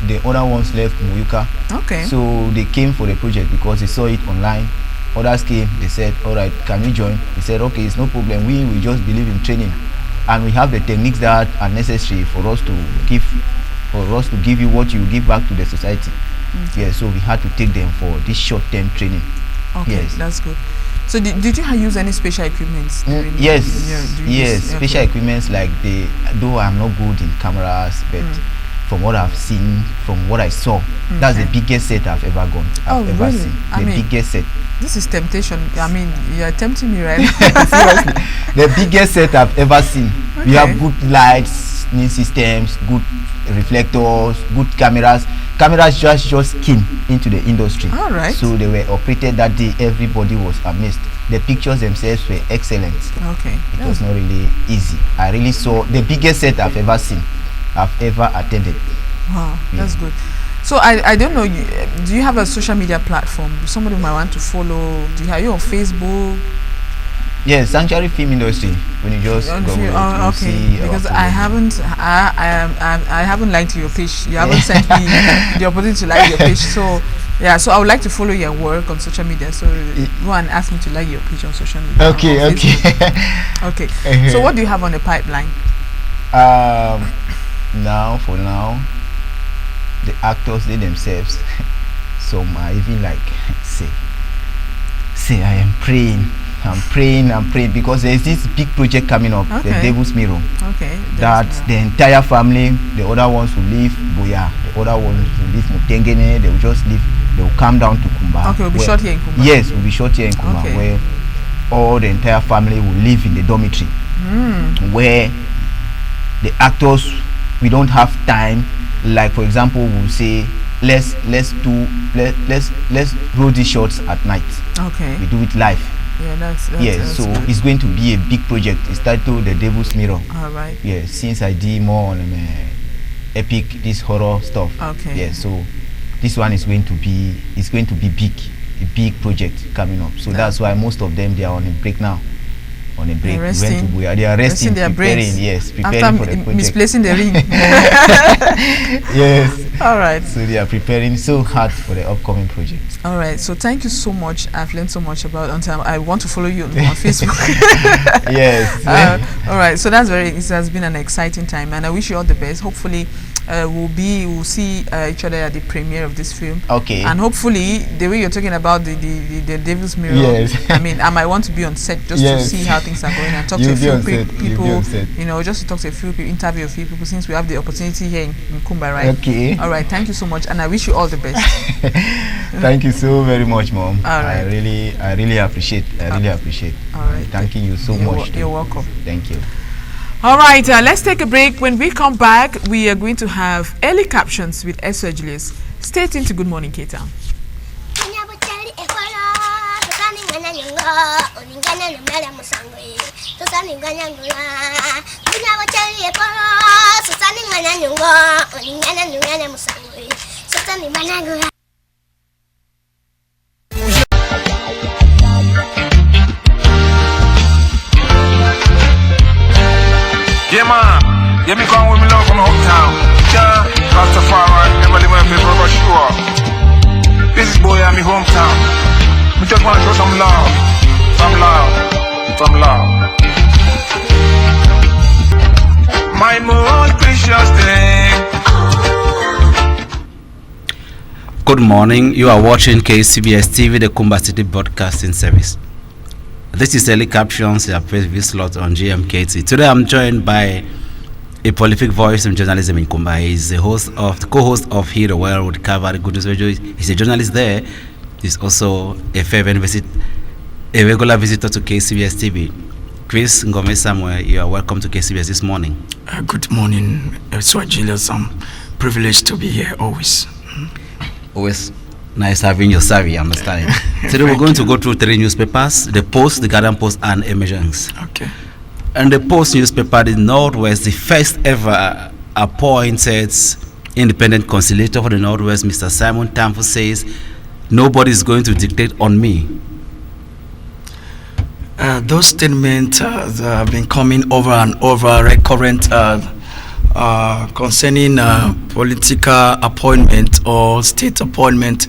Speaker 11: The other ones left Muyuka.
Speaker 8: Okay.
Speaker 11: So they came for the project because they saw it online. Others came, they said, all right, can we join? He said, okay, it's no problem. We just believe in training. And we have the techniques that are necessary for us to give you what you give back to the society. Yeah, so we had to take them for this short-term training.
Speaker 8: Okay, yes. That's good. So did you use any special equipment?
Speaker 11: Yes, special equipments like though I'm not good in cameras, but from what I've seen, from what I saw, that's the biggest set I've ever seen. The biggest set.
Speaker 8: This is temptation. I mean, you're tempting me right now.
Speaker 11: Seriously, the biggest set I've ever seen. Okay. We have good lights, new systems, good reflectors, good cameras. Cameras just came into the industry.
Speaker 8: All right.
Speaker 11: So they were operated that day. Everybody was amazed. The pictures themselves were excellent.
Speaker 8: Okay.
Speaker 11: It was not really easy. I really saw the biggest set I've ever seen, I've ever attended.
Speaker 8: Wow, that's good. So I don't know, do you have a social media platform? Somebody might want to follow. Are you on Facebook?
Speaker 11: Yes, Sanctuary Film Industry. When you just go
Speaker 8: okay.
Speaker 11: see
Speaker 8: because I haven't liked your page. You haven't sent me the opportunity to like your page. So yeah, so I would like to follow your work on social media. So go and ask me to like your page on social media.
Speaker 11: Okay,
Speaker 8: okay. So what do you have on the pipeline?
Speaker 11: Now, for now, the actors, they themselves, some are even like say I am praying. I'm praying because there's this big project coming up, the Devil's Mirror.
Speaker 8: Okay.
Speaker 11: That the entire family, the other ones will leave Buea, the other ones will leave Mutengene, they will just leave, they will come down to Kumba.
Speaker 8: Okay, we'll be shot here in Kumba.
Speaker 11: Yes, we'll be shot here in Kumba, where all the entire family will live in the dormitory. Where the actors, we don't have time. Like for example, we'll say let's roll these shots at night. Okay. We do it live. Yeah, that's so good. It's going to be a big project. It's titled The Devil's Mirror.
Speaker 8: All right.
Speaker 11: Yeah, since I did more on epic, this horror stuff.
Speaker 8: Okay.
Speaker 11: Yeah, so this one is going to be big, a big project coming up. So that's why most of them, they are on a break now. On a break, they are resting, preparing. Yes, preparing
Speaker 8: after
Speaker 11: for the project.
Speaker 8: Misplacing the ring.
Speaker 11: Yes.
Speaker 8: All right.
Speaker 11: So they are preparing so hard for the upcoming project.
Speaker 8: All right. So thank you so much. I've learned so much about Until I want to follow you on Facebook.
Speaker 11: Yes.
Speaker 8: All right. So it has been an exciting time, and I wish you all the best. Hopefully, we'll see each other at the premiere of this film.
Speaker 11: Okay.
Speaker 8: And hopefully, the way you're talking about the Devil's Mirror,
Speaker 11: yes.
Speaker 8: I mean, I might want to be on set just to see how things are going and talk to a few people. You know, just to talk to a few people, interview a few people, since we have the opportunity here in Kumba, right?
Speaker 11: Okay.
Speaker 8: All right. Thank you so much, and I wish you all the best.
Speaker 11: Thank you so very much, Mom.
Speaker 8: All right.
Speaker 11: I really appreciate. All right. Thanking you so much.
Speaker 8: You're welcome.
Speaker 11: Thank you.
Speaker 8: All right, let's take a break. When we come back, we are going to have early captions with Esther Julius. Stay tuned to Good Morning K-Town.
Speaker 1: Yeah, man. Yeah, me come with me love from hometown. Yeah, Rastafari, never live in paper, but sure. This is boy, I'm in hometown. We just want to show some love. Some love. My most precious thing.
Speaker 9: Good morning. You are watching KCBS TV, the Kumba City Broadcasting Service. This is Early Captions, a previous slot on GMKT. Today I'm joined by a prolific voice in journalism in Kumba. He's the co-host of Hear the World with Cover Good News Radio. He's a journalist there. He's also a regular visitor to KCBS TV. Chris Ngome Samuel, you are welcome to KCBS this morning.
Speaker 12: Good morning, Sir Julius. I'm privileged to be here always.
Speaker 9: Always nice having your savvy understanding. Today we're going to go through 3 newspapers: the Post, the Guardian Post, and Emergence.
Speaker 12: Okay.
Speaker 9: And the Post newspaper, the Northwest, the first ever appointed independent conciliator for the Northwest, Mr. Simon Tamfu, says nobody is going to dictate on me.
Speaker 12: Those statements have been coming over and over, recurrent concerning political appointment or state appointment.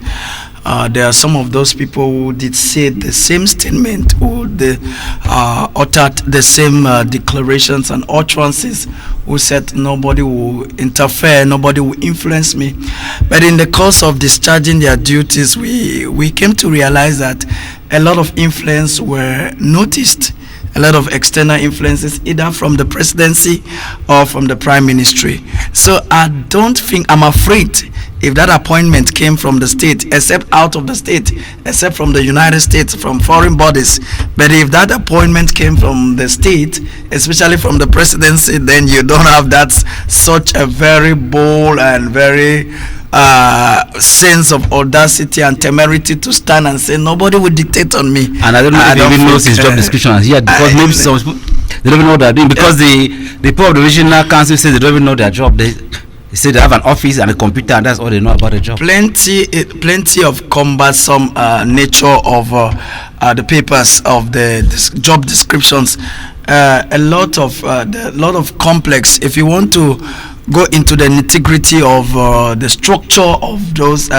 Speaker 12: There are some of those people who did say the same statement, who uttered the same declarations and utterances, who said nobody will interfere, nobody will influence me. But in the course of discharging their duties, we came to realize that a lot of influence were noticed, a lot of external influences, either from the presidency or from the prime ministry. So I'm afraid if that appointment came from the state, except out of the state, except from the United States, from foreign bodies. But if that appointment came from the state, especially from the presidency, then you don't have that such a very bold and very sense of audacity and temerity to stand and say nobody will dictate on me.
Speaker 9: And I don't know if he even knows his job description as yet, because maybe some people, they don't even know what they're doing, because the people of the regional council say they don't even know their job. They say they have an office and a computer, and that's all they know about the job.
Speaker 12: Plenty of cumbersome nature of the papers of the job descriptions. A lot of complex. If you want to go into the nitty-gritty of the structure of those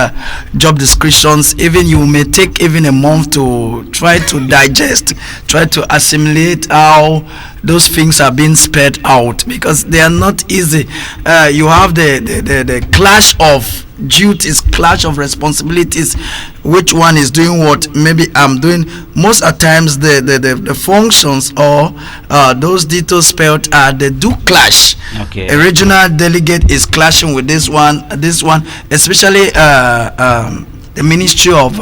Speaker 12: job descriptions, even you may take even a month to try to digest, try to assimilate how those things are being spread out, because they are not easy. You have the clash of duties, clash of responsibilities. Which one is doing what? Maybe I'm doing. Most of times the functions or those details spelled they do clash.
Speaker 9: Okay.
Speaker 12: A regional delegate is clashing with this one, especially the Ministry of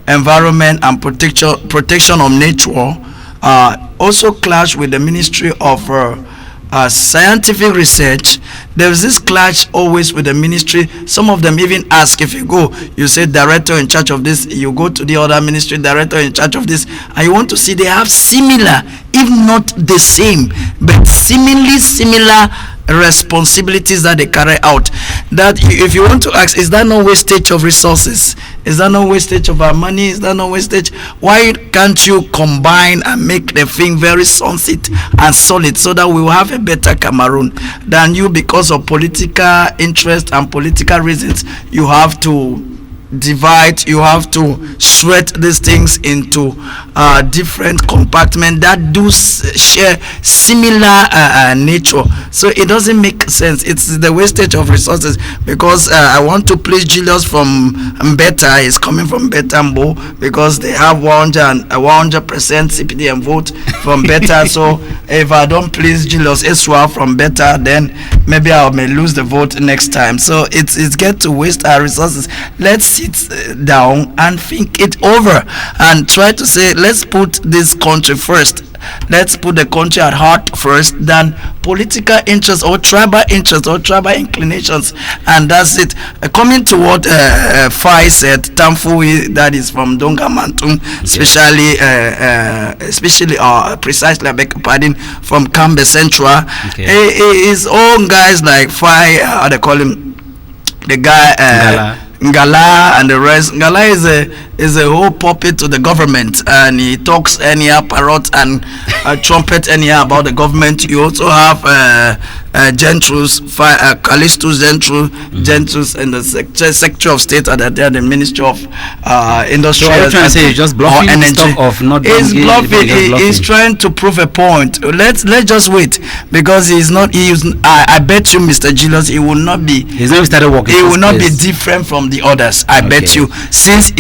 Speaker 12: Environment and Protection of Nature also clash with the Ministry of scientific research. There's this clash always with the ministry. Some of them even ask, if you go, you say director in charge of this, you go to the other ministry, director in charge of this, and you want to see they have similar, if not the same, but seemingly similar responsibilities that they carry out. That if you want to ask, is that no wastage of resources? Is that no wastage of our money? Is that no wastage? Why can't you combine and make the thing very sunset and solid, so that we will have a better Cameroon than you, because of political interest and political reasons, you have to divide, you have to shred these things into different compartments that do share similar nature. So it doesn't make sense. It's the wastage of resources, because I want to please Julius from Mbeta. He's coming from Betambo, because they have 100% CPDM vote from Beta. So if I don't please Julius Eswa from Beta, then maybe I may lose the vote next time. So it's get to waste our resources. Let's sit down and think it over and try to say, let's put this country first. Let's put the country at heart first than political interests or tribal interests or tribal inclinations, and that's it. Coming to what Fai said, Tamfui, that is from Donga Mantum, especially precisely, I beg your pardon, from Kambe Central. His own guys like Fai, they call him the guy Ngala and the rest. Ngala is a whole puppet to the government, and he talks anyhow, parrot and trumpet anyhow about the government. You also have Gentrus, Callistus Gentrus in the Secretary of State, and the Ministry of Industry.
Speaker 9: So I'm trying to say he's just bluffing stuff of not doing.
Speaker 12: He's bluffing. He's trying to prove a point. Let's just wait, because he's not. I bet you, Mr. Julius, he will not be.
Speaker 9: He's never started working.
Speaker 12: He will not be different from the others. I bet you, since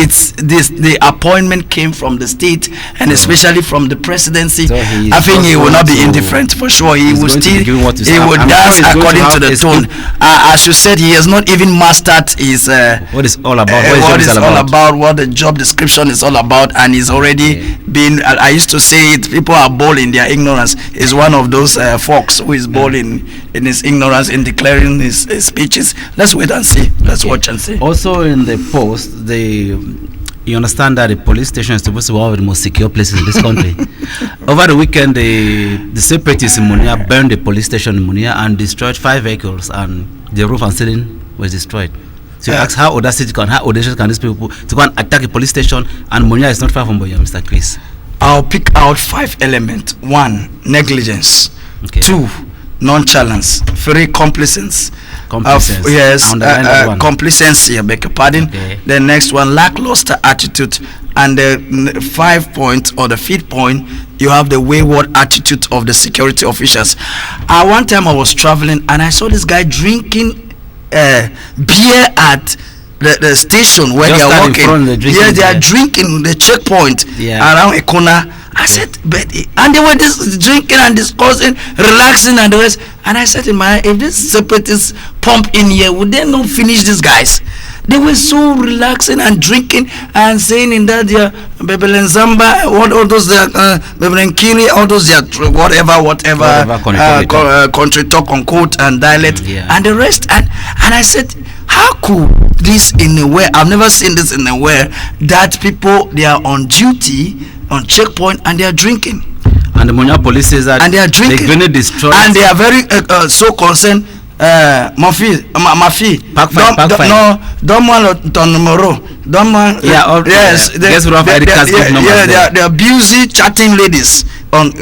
Speaker 12: the appointment came from the state and especially from the presidency, so I think he will not be indifferent for sure. He will still. He will dance according to the tone. As you said, he has not even mastered his
Speaker 9: what is all about.
Speaker 12: What the job description is all about, and he's already been. I used to say it. People are bold in their ignorance. Is one of those folks who is bold in his ignorance in declaring his speeches. Let's wait and see. Let's watch and see.
Speaker 9: Also, in the post, you understand that the police station is supposed to be one of the most secure places in this country. Over the weekend, the separatists in Munia burned the police station in Munia and destroyed 5 vehicles, and the roof and ceiling was destroyed. So you ask how audacious can these people to go and attack a police station, and Munia is not far from Boya, Mr. Chris?
Speaker 12: I'll pick out 5 elements. 1, negligence. 2, nonchalance. 3, complacency. Complacency, I beg your pardon. The next one, lackluster attitude. And the 5 point, or the 5th point, you have the wayward attitude of the security officials. One time I was traveling and I saw this guy drinking beer at the station where they are working. They are drinking the checkpoint around a corner. I said, but and they were just drinking and discussing, relaxing and the rest. And I said in my head, if this separatists pump in here, would they not finish these guys? They were so relaxing and drinking and saying in that their Bebelen Zamba, all those their Bebelen Kili, all those their whatever country talk unquote and dialect and the rest. And I said, how could this in a way? I've never seen this in a way that people they are on duty on checkpoint and they are drinking.
Speaker 9: And the Monya police says that
Speaker 12: and they are drinking.
Speaker 9: They're going to destroy.
Speaker 12: And they are very so concerned. Mafi, don't want tomorrow. Don't want.
Speaker 9: Yeah,
Speaker 12: yes. They're busy chatting ladies on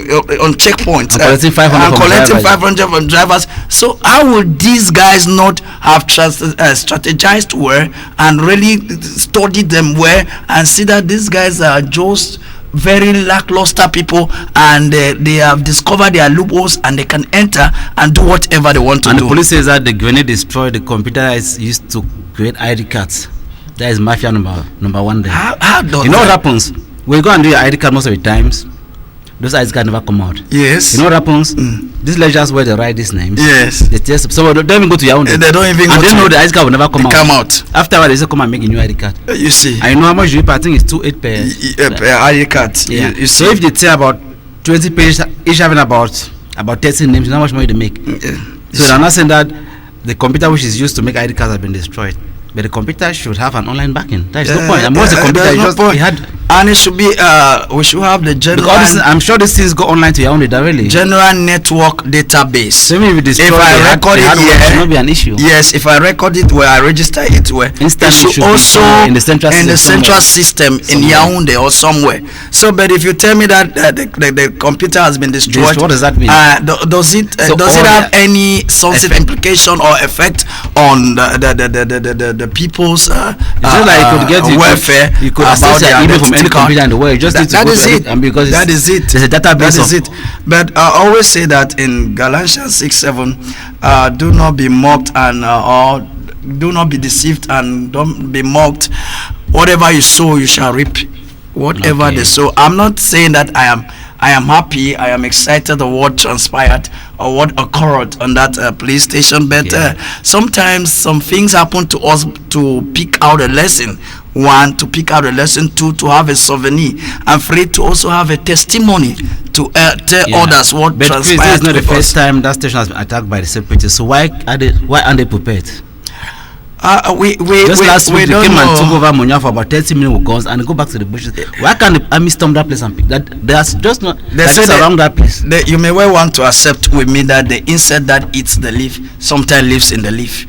Speaker 12: checkpoint
Speaker 9: and collecting 500
Speaker 12: from drivers. So how would these guys not have strategized well and really studied them well and see that these guys are just very lackluster people and they have discovered their loopholes and they can enter and do whatever they want to do.
Speaker 9: And the police says that they're going to destroy the computer that is used to create ID cards. That is mafia number one there.
Speaker 12: How does
Speaker 9: you know what happens? We go and do your ID card most of the times. Those ID cards never come out.
Speaker 12: Yes.
Speaker 9: You know what happens? These ledgers where they write these names.
Speaker 12: Yes.
Speaker 9: They test. So they don't even go to Yaoundé.
Speaker 12: They don't even.
Speaker 9: And they know the ID card will never come out.
Speaker 12: After
Speaker 9: a while, they say come and make a new ID card.
Speaker 12: You see.
Speaker 9: I know how much you pay. I think it's 2.8
Speaker 12: per ID card.
Speaker 9: Yeah.
Speaker 12: You see.
Speaker 9: So if they say about 20 pages, each having about 30 names, you know how much money they make. So they're not saying that the computer which is used to make ID cards has been destroyed. But the computer should have an online backing. That is no point. And once the computer is just
Speaker 12: and it should be we should have the general.
Speaker 9: Because I'm sure these things go online to Yaoundé directly.
Speaker 12: General network database.
Speaker 9: So if
Speaker 12: I record it here,
Speaker 9: it should not be an issue.
Speaker 12: Yes, if I record it where I register it where
Speaker 9: instantly
Speaker 12: it should also
Speaker 9: in the central
Speaker 12: system in Yaoundé or somewhere. So, but if you tell me that the computer has been destroyed,
Speaker 9: what does that mean?
Speaker 12: Does it have any sensitive implication or effect on the people's welfare?
Speaker 9: You could access your email from any computer in the world. You just need to go to it, and because
Speaker 12: that is it.
Speaker 9: There's a database.
Speaker 12: That is it. But I always say that in Galatians 6:7, do not be mocked and or do not be deceived and don't be mocked. Whatever you sow, you shall reap. Whatever they sow. I'm not saying that I am happy, I am excited of what transpired or what occurred on that police station, but sometimes some things happen to us to pick out a lesson. One, to pick out a lesson. Two, to have a souvenir. And three, to also have a testimony to tell others what transpired.
Speaker 9: But this is not the first time that station has been attacked by the separatists. So why aren't they prepared? Last week they came and took over Monya for about 30 minutes with guns and go back to the bushes. Why can't the army storm that place and pick that? There's just not. They're just around that place.
Speaker 12: You may well want to accept with me that the insect that eats the leaf sometimes lives in the leaf.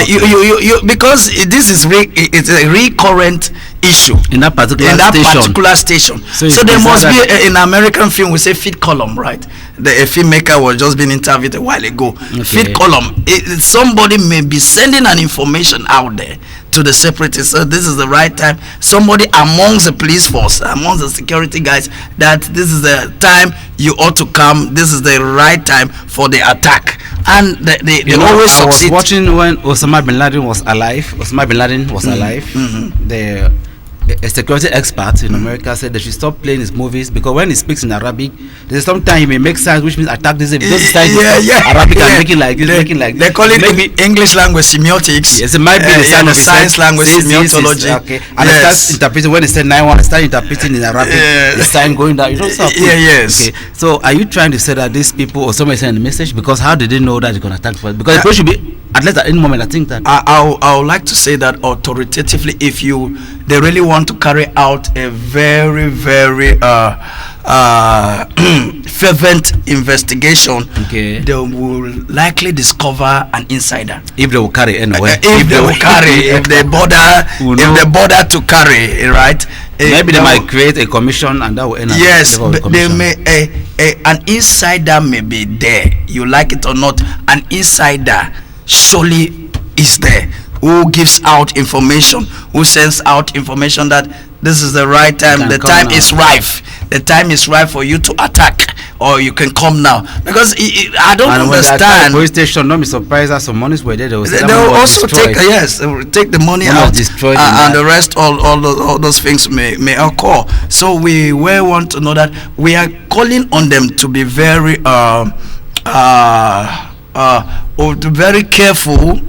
Speaker 12: You because this is it's a recurrent issue
Speaker 9: in that particular
Speaker 12: station. So there must be in American film we say feed column, right? The filmmaker was just being interviewed a while ago. Feed column. Somebody may be sending an information out there to the separatists. So this is the right time. Somebody amongst the police force, amongst the security guys, that this is the time you ought to come. This is the right time for the attack. And they always succeed.
Speaker 9: I was watching when Osama bin Laden was alive. A security expert in America said they should stop playing his movies because when he speaks in Arabic, there's sometimes he may make signs which means attack this. Because Arabic and making like this,
Speaker 12: they call it maybe English language semiotics.
Speaker 9: Yes, it might be the
Speaker 12: science language semiology.
Speaker 9: Okay, and it starts interpreting when they say 9-1, start interpreting in Arabic. The sign going down. You know something.
Speaker 12: Yes.
Speaker 9: Okay. So are you trying to say that these people or somebody sending a message because how did they know that they're gonna attack first? Because the should be at least at any moment. I think that
Speaker 12: I would like to say that authoritatively, if they really want to carry out a very fervent investigation, they will likely discover an insider.
Speaker 9: If they will carry anyway.
Speaker 12: If they bother to carry, right?
Speaker 9: Maybe they might create a commission and that will end up.
Speaker 12: Yes, but they may an insider may be there. You like it or not, an insider surely is there. Who gives out information, who sends out information that this is the right time, the time is ripe. The time is ripe for you to attack or you can come now, because I don't
Speaker 9: and
Speaker 12: understand.
Speaker 9: When the police station, don't be surprised that some monies were there. They
Speaker 12: will also take they will take the money out, and the rest, all those things may occur. So we want to know that we are calling on them to be very very careful.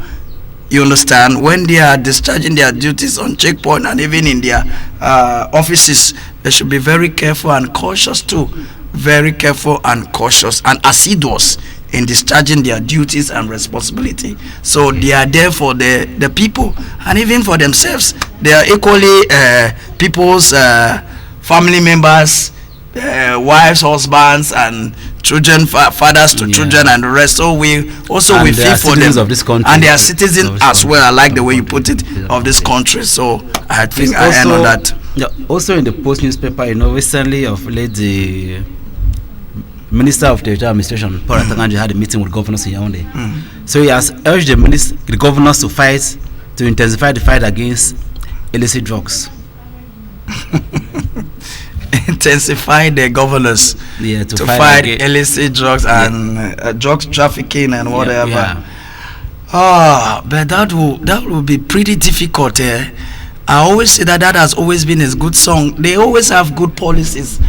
Speaker 12: You understand, when they are discharging their duties on checkpoint and even in their offices, they should be very careful and cautious too. Very careful and cautious and assiduous in discharging their duties and responsibility. So they are there for the people and even for themselves. They are equally people's family members, wives, husbands, and children, fathers to children, and the rest. So we feel for them
Speaker 9: of this country,
Speaker 12: and they are citizens as well. I like the way you put it, of this country. So I think I know that.
Speaker 9: Yeah, also in the Post newspaper, recently of late, the Minister of the Administration, Paul Atanganji, had a meeting with governors in Yaoundé. So he has urged the governors to intensify the fight against illicit drugs.
Speaker 12: Intensify the governors to fight illicit drugs and drugs trafficking and whatever. But that will be pretty difficult. I always say that has always been a good song. They always have good policies,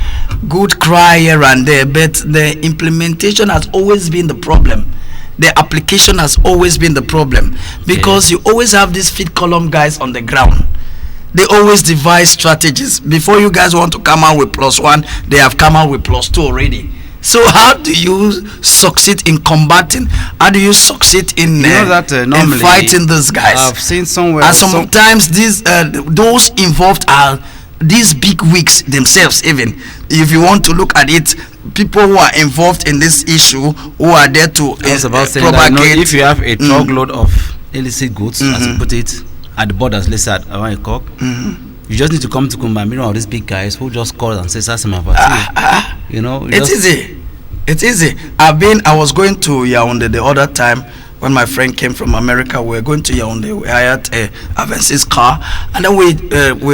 Speaker 12: good cry here and there, but the implementation has always been the problem. The application has always been the problem, because you always have these feed column guys on the ground. They always devise strategies. Before you guys want to come out with +1, they have come out with +2 already. So how do you succeed in combating? How do you succeed in fighting these guys?
Speaker 9: I've seen somewhere.
Speaker 12: And sometimes those involved are these big wigs themselves. Even if you want to look at it, people who are involved in this issue, who are there to propagate.
Speaker 9: If you have a truckload of illicit goods, as you put it, at the borders, let's say around a cock, you just need to come to Kumba. All these big guys who just call and say
Speaker 12: it's easy. I was going to Yaoundé the other time when my friend came from America. We were going to Yaoundé. We hired a Avensis car, and then we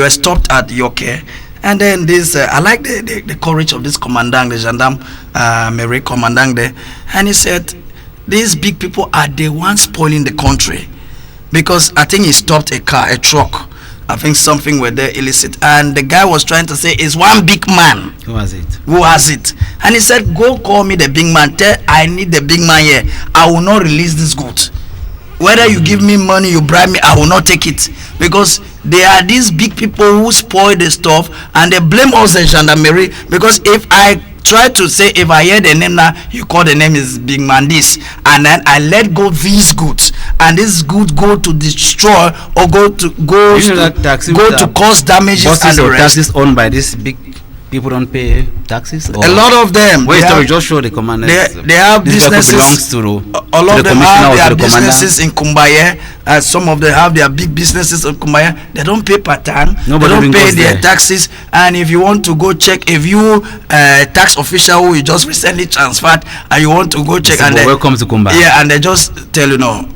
Speaker 12: were stopped at Yoke. And then this I like the courage of this commandant, the gendarme Mary commandant there, and he said these big people are the ones spoiling the country, because I think he stopped a truck. I think something were there illicit, and the guy was trying to say it's one big man
Speaker 9: who has it,
Speaker 12: and he said, go call me the big man, tell I need the big man here. I will not release this goods. Whether you give me money, you bribe me, I will not take it, because they are these big people who spoil the stuff, and they blame us the gendarmerie. Because if I try to say, if I hear the name now, you call the name is big man this, and then I let go these goods, and these goods go to destroy or go to cause damages and the rest.
Speaker 9: Taxes owned by these big people don't pay taxes.
Speaker 12: A lot of them.
Speaker 9: Just show the commanders.
Speaker 12: They have businesses. All of them have their businesses in Kumbaye. Some of them have their big businesses in Kumbaye. They don't pay per time. They don't pay their taxes. And if you want to go check, if you tax official who you just recently transferred, and you want to go check, and
Speaker 9: welcome to Kumbaye.
Speaker 12: Yeah, and they just tell you no,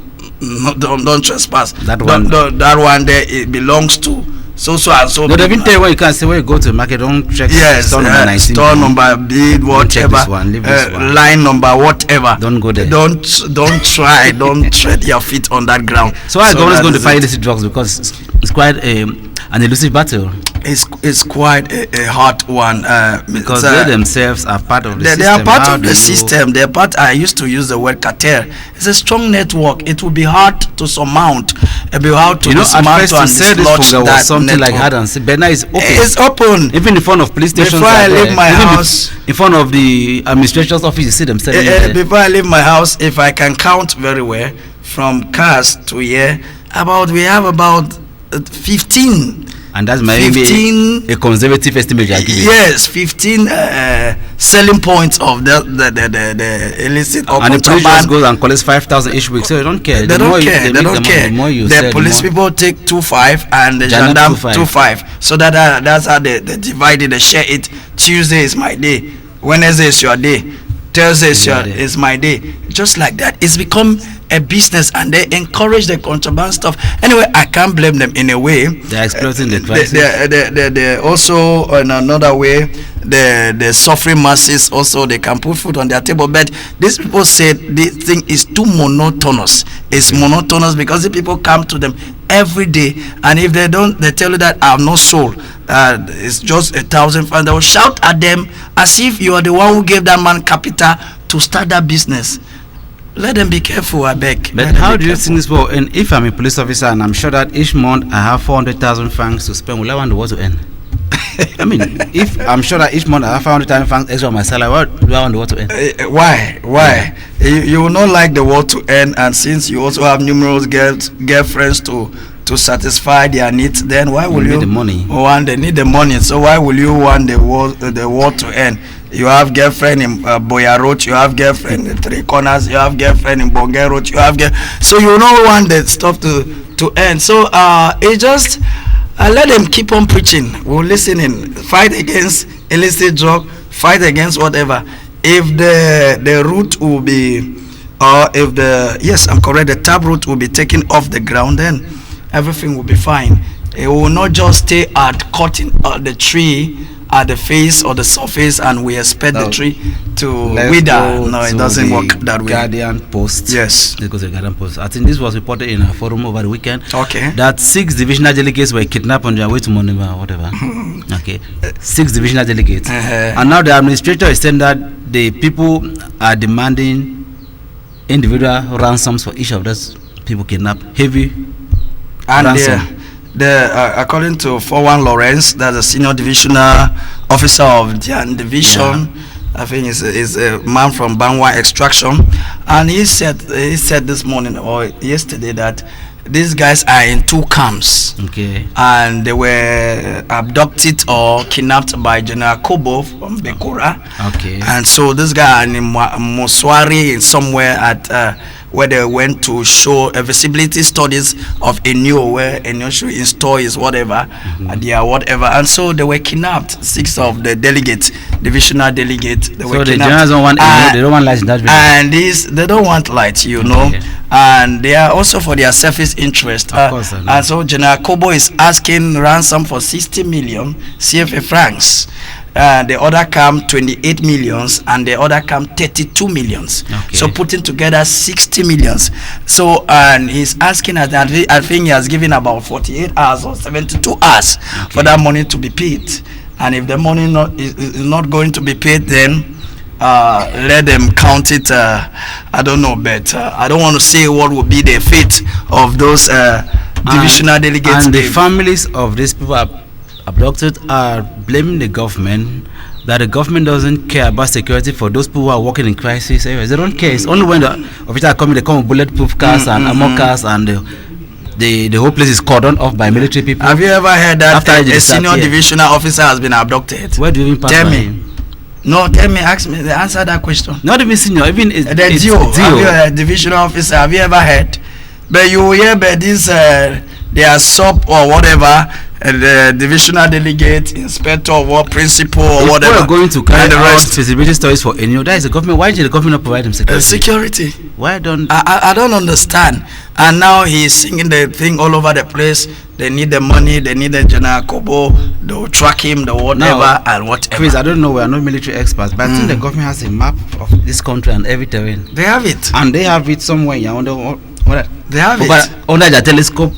Speaker 12: don't trespass. That one there, it belongs to so and so.
Speaker 9: No, they even tell you where you can say where you go to the market. Don't check.
Speaker 12: Yes, store number 19. Store number, bid, whatever.
Speaker 9: Leave this one.
Speaker 12: Line number, whatever.
Speaker 9: Don't go there.
Speaker 12: Don't try. Don't tread your feet on that ground.
Speaker 9: So I'm always going to fight illicit drugs, because it's quite an elusive battle.
Speaker 12: It's quite a hard one,
Speaker 9: because they themselves are part of the system.
Speaker 12: They are part of the system. They're part. I used to use the word cartel. It's a strong network. It will be hard to surmount. It'll be hard to dismantle and dislodge that
Speaker 9: something
Speaker 12: network.
Speaker 9: Like hard and say, but now it's open.
Speaker 12: It's open.
Speaker 9: Even in front of police stations.
Speaker 12: Before I leave my house,
Speaker 9: in front of the administration's office, you see them selling.
Speaker 12: Before I leave my house, if I can count very well, from cars to here, we have about 15.
Speaker 9: And that's maybe a conservative estimate you are giving.
Speaker 12: Yes, 15 selling points of the illicit or
Speaker 9: and the police just goes and collects 5,000 each week, so they don't care.
Speaker 12: They don't care. The police people take 2.5 and the gendarme 2.5. So that's how they divide it. They share it. Tuesday is my day. Wednesday is your day. Thursday is my day. Just like that, it's become a business, and they encourage the contraband stuff. Anyway, I can't blame them in a way.
Speaker 9: They're exploiting the crisis.
Speaker 12: They're also in another way. The suffering masses also, they can put food on their table. But these people said this thing is too monotonous. It's monotonous because the people come to them every day, and if they don't, they tell you that I have no soul. It's just 1,000 francs. They will shout at them as if you are the one who gave that man capital to start that business. Let them be careful, I beg.
Speaker 9: But how do you think this will end? If I'm a police officer and I'm sure that each month I have 400,000 francs to spend, will I want the war to end? I mean, if I'm sure that each month I have 500,000 francs extra on my salary, why do I want the war to end?
Speaker 12: Why? You will not like the war to end, and since you also have numerous girlfriends to satisfy their needs, then why will you
Speaker 9: need the money?
Speaker 12: They need the money. So why will you want the war to end? You have girlfriend in Boya Road, you have girlfriend in Three Corners, you have girlfriend in Bonge Road, you have so you don't want the stuff to end. So it just let them keep on preaching. We'll listen in, fight against illicit drug, fight against whatever. If the route will be, or if the tap route will be taken off the ground, then everything will be fine. It will not just stay at cutting the tree at the face or the surface, and we expect the tree to wither. No, it doesn't work that way.
Speaker 9: Guardian Post.
Speaker 12: Yes.
Speaker 9: Let's go to the Guardian Post. I think this was reported in a forum over the weekend.
Speaker 12: Okay.
Speaker 9: That 6 divisional delegates were kidnapped on their way to Monima or whatever. Okay. 6 divisional delegates. And now the administrator is saying that the people are demanding individual ransoms for each of those people kidnapped. Heavy ransom.
Speaker 12: According to 41 Lawrence, that's a senior divisional officer of the division. Yeah. I think is a man from Banwa extraction, and he said this morning or yesterday that these guys are in 2 camps.
Speaker 9: Okay.
Speaker 12: And they were abducted or kidnapped by General Kobo from Bekura.
Speaker 9: Okay.
Speaker 12: And so this guy in Moswari somewhere at where they went to show visibility studies of Enyo, where Enyo should install his whatever, whatever. And so they were kidnapped, 6 of the delegates, divisional delegates. They were
Speaker 9: so the
Speaker 12: kidnapped.
Speaker 9: generals don't want they don't want light in that video.
Speaker 12: And they don't want light, you know. And they are also for their selfish interest.
Speaker 9: Of course,
Speaker 12: and so General Kobo is asking ransom for 60 million CFA francs. The other come 28 millions, and the other come 32 millions.
Speaker 9: Okay.
Speaker 12: So putting together 60 millions. So and he's asking us, I think he has given about 48 hours or 72 hours for that money to be paid. And if the money is not going to be paid, then let them count it. I don't know, but I don't want to say what will be the fate of those divisional delegates.
Speaker 9: And the families of these people abducted are blaming the government that the government doesn't care about security for those people who are working in crisis areas. They don't care. It's only when the officers are coming, they come with bulletproof cars and armor cars, and the whole place is cordoned off by military people.
Speaker 12: Have you ever heard that a senior divisional officer has been abducted?
Speaker 9: Where do you even pass
Speaker 12: Tell
Speaker 9: by
Speaker 12: me.
Speaker 9: him?
Speaker 12: No, tell me, ask me, answer that question.
Speaker 9: Not even senior, even
Speaker 12: the DO. Have you a divisional officer? Have you ever heard? But you will hear about this, they are sub or whatever, the divisional delegate, inspector or what, principal or whatever.
Speaker 9: If we're going to carry out feasibility studies for Enyo, that is the government. Why did the government not provide them security?
Speaker 12: Security.
Speaker 9: Why don't
Speaker 12: I don't understand. And now he's singing the thing all over the place. They need the money, they need the General Kobo, they'll track him, the whatever and whatever.
Speaker 9: Chris, I don't know, we are not military experts, but I think the government has a map of this country and every terrain.
Speaker 12: They have it.
Speaker 9: And they have it somewhere in Yaoundé.
Speaker 12: They have it.
Speaker 9: Under the telescope,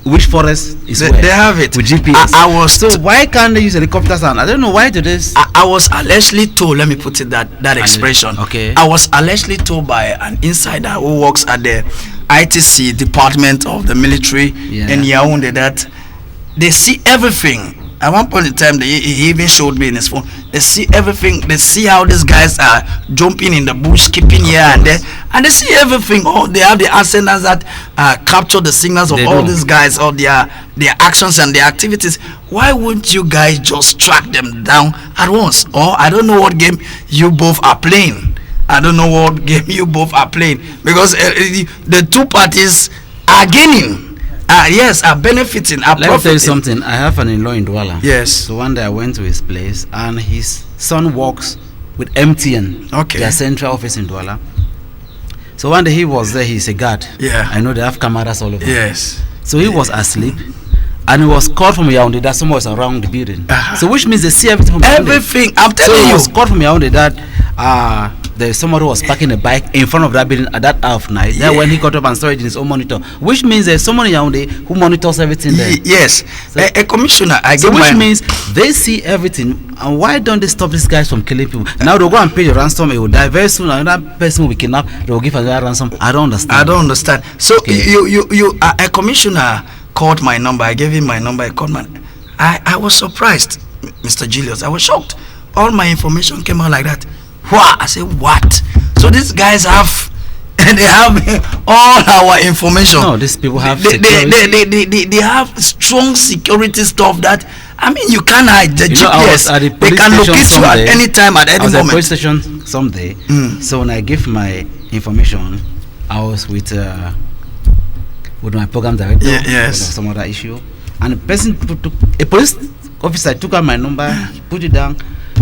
Speaker 9: which forest is where?
Speaker 12: They have it.
Speaker 9: With GPS.
Speaker 12: So
Speaker 9: why can't they use helicopters? And I don't know why do this.
Speaker 12: I was allegedly told, let me put it that expression.
Speaker 9: Okay.
Speaker 12: I was allegedly told by an insider who works at the ITC department of the military in Yaoundé that they see everything. At one point in time, he even showed me in his phone. They see everything. They see how these guys are jumping in the bush, skipping here and there, and they see everything. Oh, they have the antennas that capture the signals of all these guys, or their actions and their activities. Why wouldn't you guys just track them down at once? Or I don't know what game you both are playing. I don't know what game you both are playing, because the two parties are gaining. Are benefiting, are profiting.
Speaker 9: Let me tell you something. I have an in-law in Douala.
Speaker 12: Yes.
Speaker 9: So one day I went to his place, and his son works with MTN.
Speaker 12: Okay.
Speaker 9: Their central office in Douala. So one day he was there. He's a guard.
Speaker 12: Yeah.
Speaker 9: I know they have cameras all over.
Speaker 12: Yes.
Speaker 9: So he was asleep, and he was called from Yaoundé that someone was around the building. So which means they see everything from Yaoundé.
Speaker 12: Everything. I'm
Speaker 9: So
Speaker 12: telling
Speaker 9: he
Speaker 12: you.
Speaker 9: was called from Yaoundé that there's somebody who was parking a bike in front of that building at that hour of night.
Speaker 12: Yeah.
Speaker 9: Then when he got up and saw it in his own monitor, which means there's someone in Yaoundé who monitors everything there.
Speaker 12: Yes.
Speaker 9: So,
Speaker 12: a commissioner. I
Speaker 9: so
Speaker 12: give
Speaker 9: which
Speaker 12: my
Speaker 9: means they see everything, and why don't they stop these guys from killing people? Now they'll go and pay the ransom, it will die very soon. Another person will be kidnapped, they will give another ransom. I don't understand.
Speaker 12: I don't understand. So
Speaker 9: Okay.
Speaker 12: you a commissioner called my number. I gave him my number. I called I was surprised, Mr. Julius. I was shocked. All my information came out like that. Wow! I said, what? So these guys have, they have all our information.
Speaker 9: No, these people have
Speaker 12: they have strong security stuff that, I mean, you can't hide the
Speaker 9: You know, I was
Speaker 12: GPS.
Speaker 9: at the
Speaker 12: They
Speaker 9: police
Speaker 12: can
Speaker 9: station
Speaker 12: locate you at
Speaker 9: someday.
Speaker 12: any time, at
Speaker 9: I
Speaker 12: any
Speaker 9: was at the
Speaker 12: moment.
Speaker 9: police station someday. So when I gave my information, I was with my program director.
Speaker 12: Yes.
Speaker 9: Because of some other issue, and the person a police officer took out my number, put it down,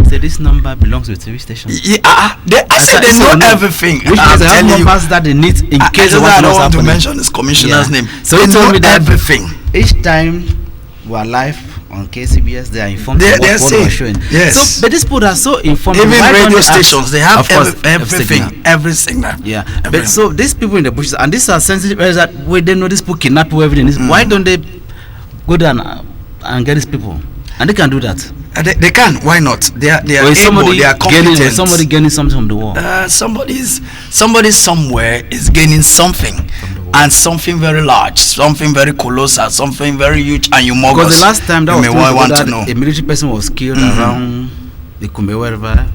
Speaker 9: said this number belongs to the TV station.
Speaker 12: Yeah, I said they know everything.
Speaker 9: Which means they have numbers that they need in case they
Speaker 12: I don't want to
Speaker 9: happening.
Speaker 12: mention his commissioner's name.
Speaker 9: So
Speaker 12: They
Speaker 9: he told
Speaker 12: know
Speaker 9: me that
Speaker 12: everything.
Speaker 9: each time we are live on KCBS, they are informed
Speaker 12: They-
Speaker 9: of
Speaker 12: they're
Speaker 9: what we're
Speaker 12: saying,
Speaker 9: showing.
Speaker 12: yes.
Speaker 9: So, but these people are so informed.
Speaker 12: Even
Speaker 9: Why don't
Speaker 12: radio
Speaker 9: they ask-
Speaker 12: stations, they have
Speaker 9: Of course,
Speaker 12: everything,
Speaker 9: signal.
Speaker 12: every signal.
Speaker 9: Yeah,
Speaker 12: Everything.
Speaker 9: but so these people in the bushes, and these are sensitive areas that we they know these people kidnap people, everything. Why don't they go down and get these people? And they can do that.
Speaker 12: They can. Why not? They are
Speaker 9: Or is
Speaker 12: able.
Speaker 9: somebody
Speaker 12: They are competent.
Speaker 9: gaining, somebody gaining something from the war.
Speaker 12: Somebody somewhere is gaining something, and something very large, something very colossal, something very huge and humongous.
Speaker 9: Because the last time that
Speaker 12: You
Speaker 9: was
Speaker 12: may want
Speaker 9: that
Speaker 12: to know.
Speaker 9: a military person was killed around the Kumbe, wherever.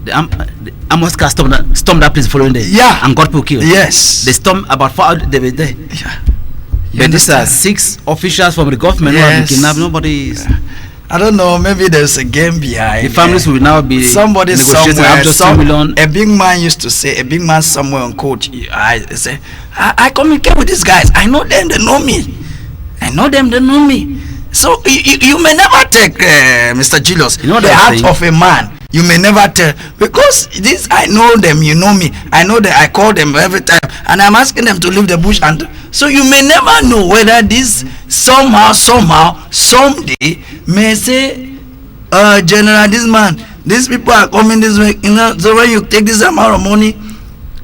Speaker 9: The Amos cars stormed that place following day.
Speaker 12: Yeah.
Speaker 9: And got people killed.
Speaker 12: Yes.
Speaker 9: They stormed about 4 hours, they were there.
Speaker 12: Yeah.
Speaker 9: But these are 6 officials from the government who have been kidnapped. Nobody is.
Speaker 12: I don't know. Maybe there's a game behind.
Speaker 9: The families will now be
Speaker 12: Somebody
Speaker 9: negotiating
Speaker 12: somewhere.
Speaker 9: up just 2 million.
Speaker 12: A big man used to say. A big man somewhere on coach. I say, I communicate with these guys. I know them. They know me. I know them. They know me. So you may never take Mr. Julius.
Speaker 9: You know
Speaker 12: the
Speaker 9: that
Speaker 12: heart
Speaker 9: thing?
Speaker 12: of a man. You may never tell, because this I know them, you know me. I know that I call them every time, and I'm asking them to leave the bush, and so you may never know whether this somehow, someday may say, General, this man, these people are coming this way. You know, so when you take this amount of money,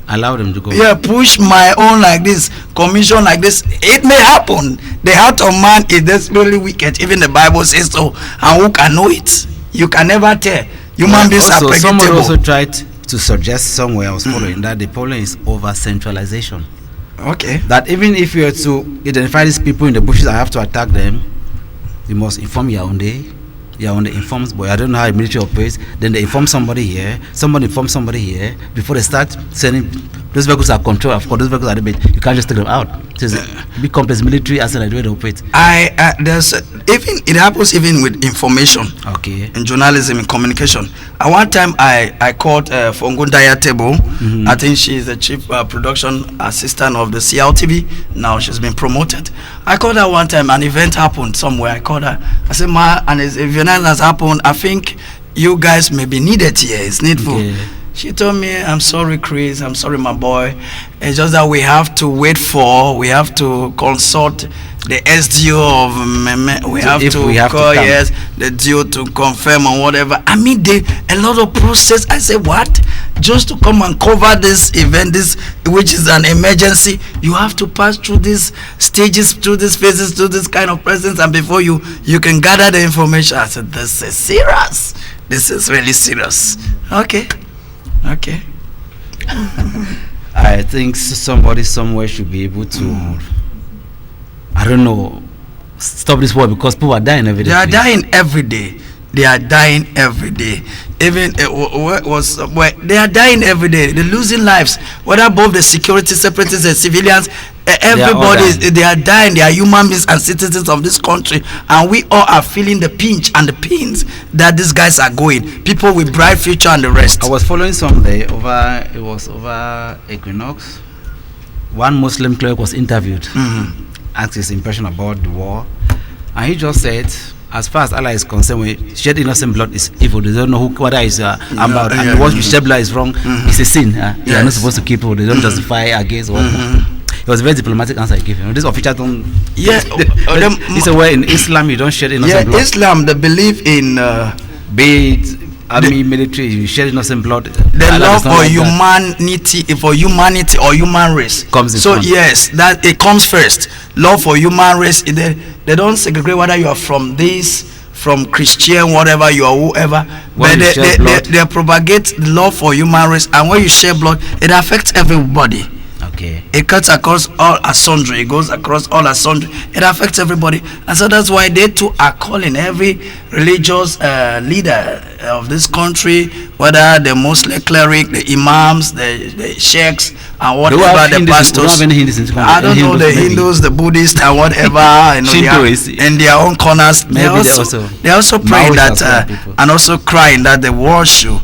Speaker 9: Allow them to go.
Speaker 12: yeah, push my own like this, commission like this. It may happen. The heart of man is desperately wicked. Even the Bible says so. And who can know it? You can never tell. Human beings are
Speaker 9: Also, someone
Speaker 12: predictable.
Speaker 9: also tried to suggest somewhere I was following that the problem is over centralization.
Speaker 12: Okay.
Speaker 9: That even if you are to identify these people in the bushes, I have to attack them. You must inform Yaoundé. Yaoundé informs, but I don't know how the military operates. Then they inform somebody here. Somebody informs somebody here before they start sending. Those vehicles are controlled. Of course, those vehicles are the bit. You can't just take them out. It's a big complex military as like the way they operate.
Speaker 12: There's even it happens even with information.
Speaker 9: Okay.
Speaker 12: In journalism, in communication. At one time, I called Fongundaya Tebo. I think she's the chief production assistant of the CLTV. Now she's been promoted. I called her one time. An event happened somewhere. I called her. I said, "Ma, an event has happened. I think you guys may be needed here. It's needful."
Speaker 9: Okay.
Speaker 12: She told me, "I'm sorry, Chris. I'm sorry, my boy. It's just that we have to consult the SDO of Meme. We
Speaker 9: So
Speaker 12: have
Speaker 9: if
Speaker 12: to
Speaker 9: we have to
Speaker 12: call,
Speaker 9: come.
Speaker 12: yes, the DO to confirm and whatever." I mean, a lot of process. I said, what? Just to come and cover this event, this which is an emergency, you have to pass through these stages, through these phases, through this kind of presence, and before you can gather the information. I said, this is serious. This is really serious. Okay.
Speaker 9: I think somebody somewhere should be able to, I don't know, stop this war because people are dying every day.
Speaker 12: They are dying every day. They are dying every day. Even they are dying every day. They're losing lives. Whether both the security separatists and civilians, everybody they are dying. They are human beings and citizens of this country, and we all are feeling the pinch and the pains that these guys are going. People with bright future and the rest.
Speaker 9: I was following someday over Equinox. One Muslim cleric was interviewed, asked his impression about the war, and he just said as far as Allah is concerned, when shed innocent blood is evil. They don't know whether it's about. And once you shed blood is wrong, it's a sin. You are not supposed to kill people. They don't justify against what. It was a very diplomatic answer I gave him. This official don't.
Speaker 12: Yeah,
Speaker 9: it's a way in Islam you don't shed innocent blood.
Speaker 12: Islam they believe in
Speaker 9: be it army, military, you shed innocent blood.
Speaker 12: The love for humanity or human race
Speaker 9: comes in
Speaker 12: so
Speaker 9: front.
Speaker 12: Yes, that it comes first. Love for human race. They don't segregate whether you are from Christian, whatever you are, whoever. But they propagate the love for human race, and when you share blood, it affects everybody.
Speaker 9: Okay.
Speaker 12: It cuts across all asunder. It goes across all asunder. It affects everybody, and so that's why they too are calling every religious leader of this country, whether the Muslim cleric, the imams, the sheikhs, and whatever the pastors. I don't know the Hindus, the Buddhists, and whatever. In their own corners, they also praying that and also crying that the war should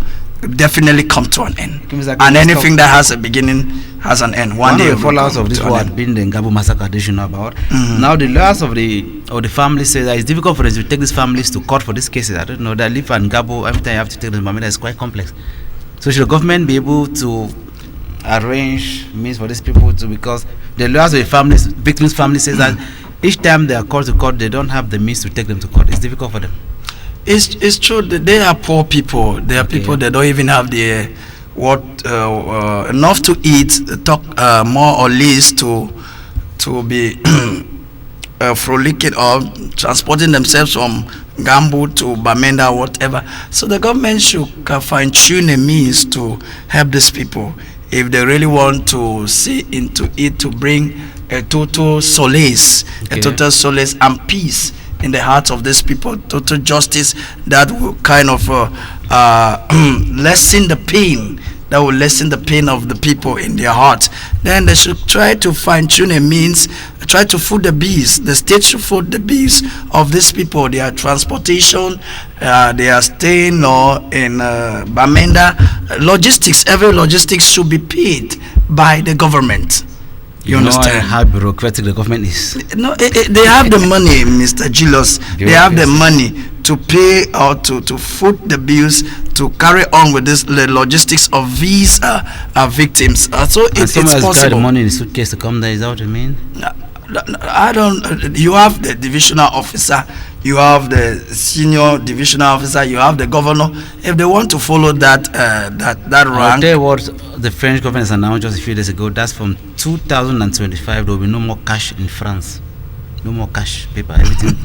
Speaker 12: definitely come to an end, and anything that has a beginning has an end. One day
Speaker 9: of the fallouts of this war had been the Ngabo massacre that you know about. Now the lawyers of the family say that it's difficult for them to take these families to court for these cases. I don't know, that live and Ngabo, every time you have to take them, it's quite complex. So should the government be able to arrange means for these people to, because the lawyers of the families, victims' family says that each time they are called to court, they don't have the means to take them to court. It's difficult for them.
Speaker 12: It's true that they are poor people. They are people that don't even have the enough to eat, talk more or less to be frolicking or transporting themselves from Gambo to Bamenda, whatever. So the government should fine-tune a means to help these people if they really want to see into it, to bring a total solace, and peace in the hearts of these people, total justice that will kind of lessen the pain, that will lessen the pain of the people in their hearts. Then they should try to fine-tune a means, try to food the bees. The state should food the bees of these people, their transportation, they are staying or in Bamenda. Logistics, every logistics should be paid by the government. You understand
Speaker 9: how bureaucratic the government is?
Speaker 12: No, they have the money, Mr. Julius. They have the money to pay or to foot the bills to carry on with this the logistics of these victims. So it's possible.
Speaker 9: The money in the suitcase to come there. Is that what you mean?
Speaker 12: I don't. You have the divisional officer. You have the senior divisional officer. You have the governor. If they want to follow that rank.
Speaker 9: I'll tell you what the French government has announced just a few days ago. That's from 2025. There will be no more cash in France. No more cash, paper, everything.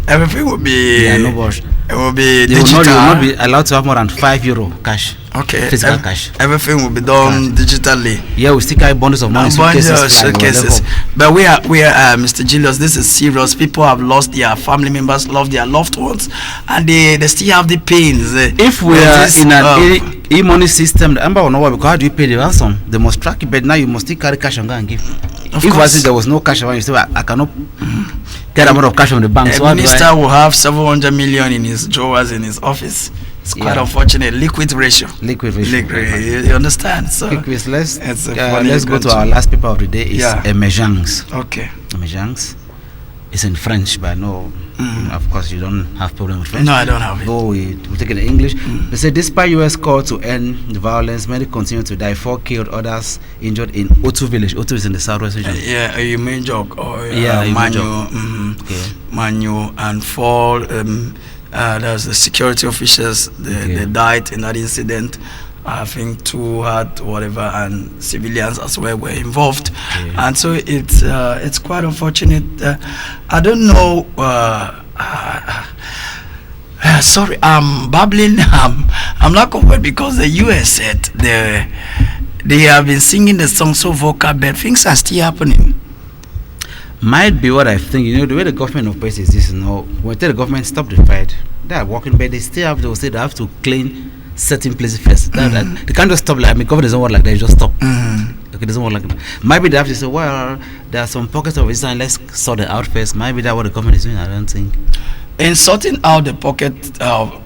Speaker 12: Everything will be.
Speaker 9: Yeah, no more.
Speaker 12: It will be
Speaker 9: digital. You will not be allowed to have more than €5 cash.
Speaker 12: Okay.
Speaker 9: Physical cash.
Speaker 12: Everything will be done digitally.
Speaker 9: Yeah, we still carry bundles of money.
Speaker 12: Suitcases. But we are, Mr. Julius. This is serious. People have lost their family members, lost their loved ones, and they still have the pains.
Speaker 9: If we are in an e-money system, the Amber will know why, because how do you pay the ransom? They must track it, but now you must still carry cash and go and give. If there was no cash around, you say, I cannot get amount of cash from the bank.
Speaker 12: The minister will have 700 million in his drawers in his office. It's quite unfortunate. Liquid ratio. You understand? So
Speaker 9: let's go to our last paper of the day. It's Emergence.
Speaker 12: Okay.
Speaker 9: Emergence. It's in French, but no. Of course, you don't have problem with French.
Speaker 12: No, I don't have it.
Speaker 9: We take it in English. They say, despite U.S. call to end the violence, many continue to die. 4 killed, others injured in Otu village. Otu is in the southwest region.
Speaker 12: Yeah, you mean Jog or
Speaker 9: Manu.
Speaker 12: Manu and 4. There's the security officials. They died in that incident. I think 2 had whatever, and civilians as well were involved, and so it's quite unfortunate. I don't know. Sorry, I'm babbling. I'm not covered because the US said they have been singing the song so vocal, but things are still happening.
Speaker 9: Might be what I think. You know, the way the government operates is this. When we tell the government stop the fight, they are working, but they still have to say they have to clean certain places first. They can't just stop. Like, government doesn't work like that. Just stop. Okay, doesn't work like that. Maybe they have to say, well, there are some pockets of resistance. Let's sort it out first. Maybe that's what the government is doing. I don't think.
Speaker 12: In sorting out the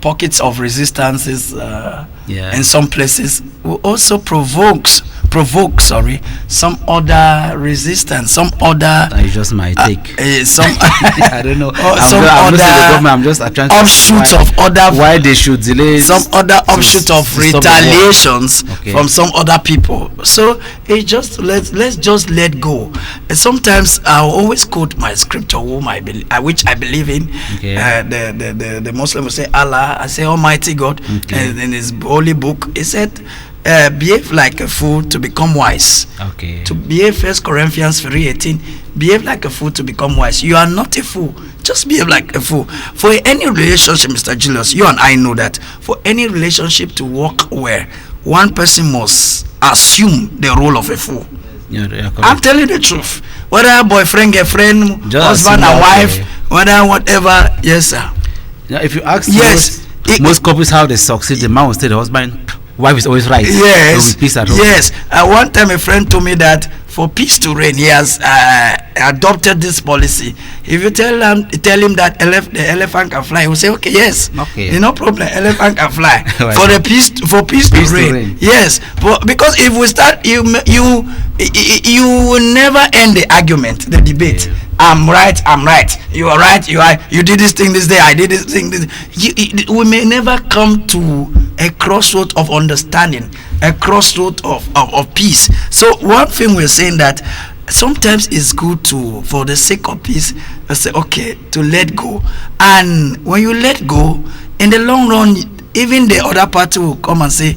Speaker 12: pockets of resistances in some places, will also provokes provoke some other resistance, some other
Speaker 9: That is just my take.
Speaker 12: some
Speaker 9: I don't know.
Speaker 12: some
Speaker 9: I'm not saying the government, I'm just trying to
Speaker 12: offshoots
Speaker 9: why,
Speaker 12: of other
Speaker 9: why they should delay
Speaker 12: some other offshoot of
Speaker 9: to stop the war.
Speaker 12: retaliations
Speaker 9: Okay.
Speaker 12: from some other people. So it just let's just let go. And sometimes I always quote my scripture, which I believe in.
Speaker 9: Okay.
Speaker 12: The Muslim will say Allah, I say Almighty God,
Speaker 9: Okay.
Speaker 12: in His holy book. He said, behave like a fool to become wise.
Speaker 9: Okay.
Speaker 12: To behave, 1 Corinthians 3:18, behave like a fool to become wise. You are not a fool. Just behave like a fool. For any relationship, Mr. Julius, you and I know that for any relationship to work well, one person must assume the role of a fool.
Speaker 9: Yeah,
Speaker 12: I'm telling you the truth. Whether boyfriend, girlfriend,
Speaker 9: Just
Speaker 12: husband and
Speaker 9: assume that,
Speaker 12: wife, whether whatever, yes, sir.
Speaker 9: Now, if you ask
Speaker 12: Yes.
Speaker 9: most couples how they succeed, the man will say the husband, wife is always right. There will
Speaker 12: Yes,
Speaker 9: be peace at home.
Speaker 12: yes. One time a friend told me that for peace to reign, he has adopted this policy. If you tell him that the elephant can fly, he will say, "Okay, yes,
Speaker 9: Okay.
Speaker 12: no problem. Elephant can fly."
Speaker 9: Right.
Speaker 12: For peace to reign. Yes, because if we start, you will never end the argument, the debate.
Speaker 9: Yeah.
Speaker 12: I'm right. You are right. You did this thing this day. I did this thing this. We may never come to a crossroad of understanding, a crossroad of peace. So one thing we're saying that sometimes it's good to, for the sake of peace, say okay, to let go. And when you let go, in the long run, even the other party will come and say,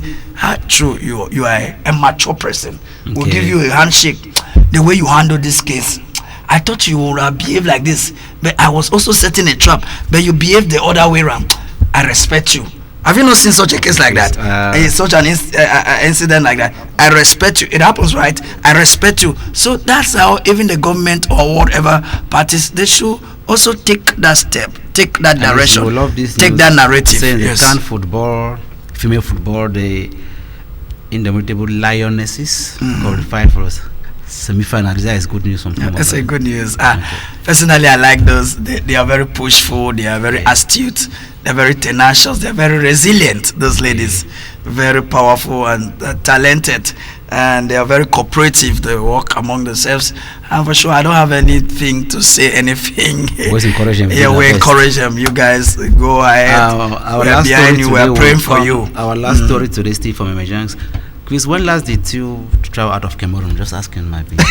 Speaker 12: true, you are a mature person. We'll give you a handshake. The way you handle this case, I thought you would behave like this, but I was also setting a trap, but you behave the other way around. I respect you. Have you not seen such a case like that? Such an incident like that? I respect you. It happens, right? I respect you. So that's how even the government or whatever parties, they should also take that step, take that direction, take that narrative.
Speaker 9: Saying
Speaker 12: yes.
Speaker 9: they can't football, female football, the indomitable lionesses qualified for us. Semi-final. That is good news.
Speaker 12: That's a good news. Personally, I like those. They are very pushful. They are very astute. They're very tenacious. They're very resilient. Those ladies, very powerful and talented, and they are very cooperative. They work among themselves. And for sure, I don't have anything to say. Anything.
Speaker 9: Always encourage them.
Speaker 12: Yeah, we encourage them. You guys go ahead.
Speaker 9: Our
Speaker 12: we are
Speaker 9: last
Speaker 12: behind you. We are praying for you.
Speaker 9: Our last story today, Steve from Emergence. Chris, when last did you travel out of Cameroon? Just asking my people.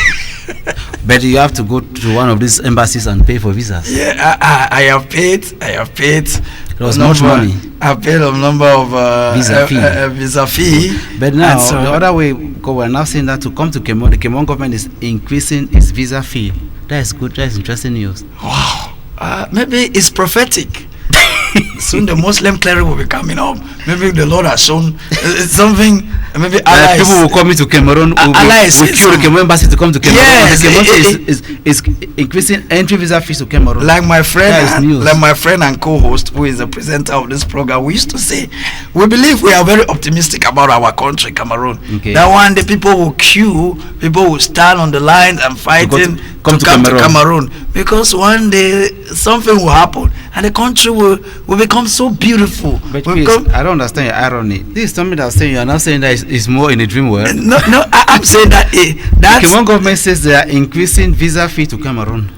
Speaker 9: But you have to go to one of these embassies and pay for visas.
Speaker 12: Yeah, I have paid.
Speaker 9: It was much money.
Speaker 12: I paid a number of visa fee.
Speaker 9: But now the other way, because we're now saying that to come to Cameroon, the Cameroon government is increasing its visa fee. That is good. That is interesting news.
Speaker 12: Wow. Maybe it's prophetic. Soon the Muslim cleric will be coming up. Maybe the Lord has shown something. Maybe Allah
Speaker 9: people will come into Cameroon.
Speaker 12: Allah is
Speaker 9: the Cameroon embassy to come to Cameroon.
Speaker 12: Yes,
Speaker 9: the Cameroon is increasing entry visa fees to Cameroon.
Speaker 12: Like my friend and co-host, who is the presenter of this program, we used to say, we believe we are very optimistic about our country, Cameroon.
Speaker 9: Okay.
Speaker 12: That one day people will queue, people will stand on the line and fighting to come to Cameroon, because one day something will happen and the country will become so beautiful.
Speaker 9: But please, I don't understand your irony. This is something that's saying you are not saying that it's more in a dream world.
Speaker 12: No, I'm saying that
Speaker 9: the Cameroon government says they are increasing visa fee to Cameroon.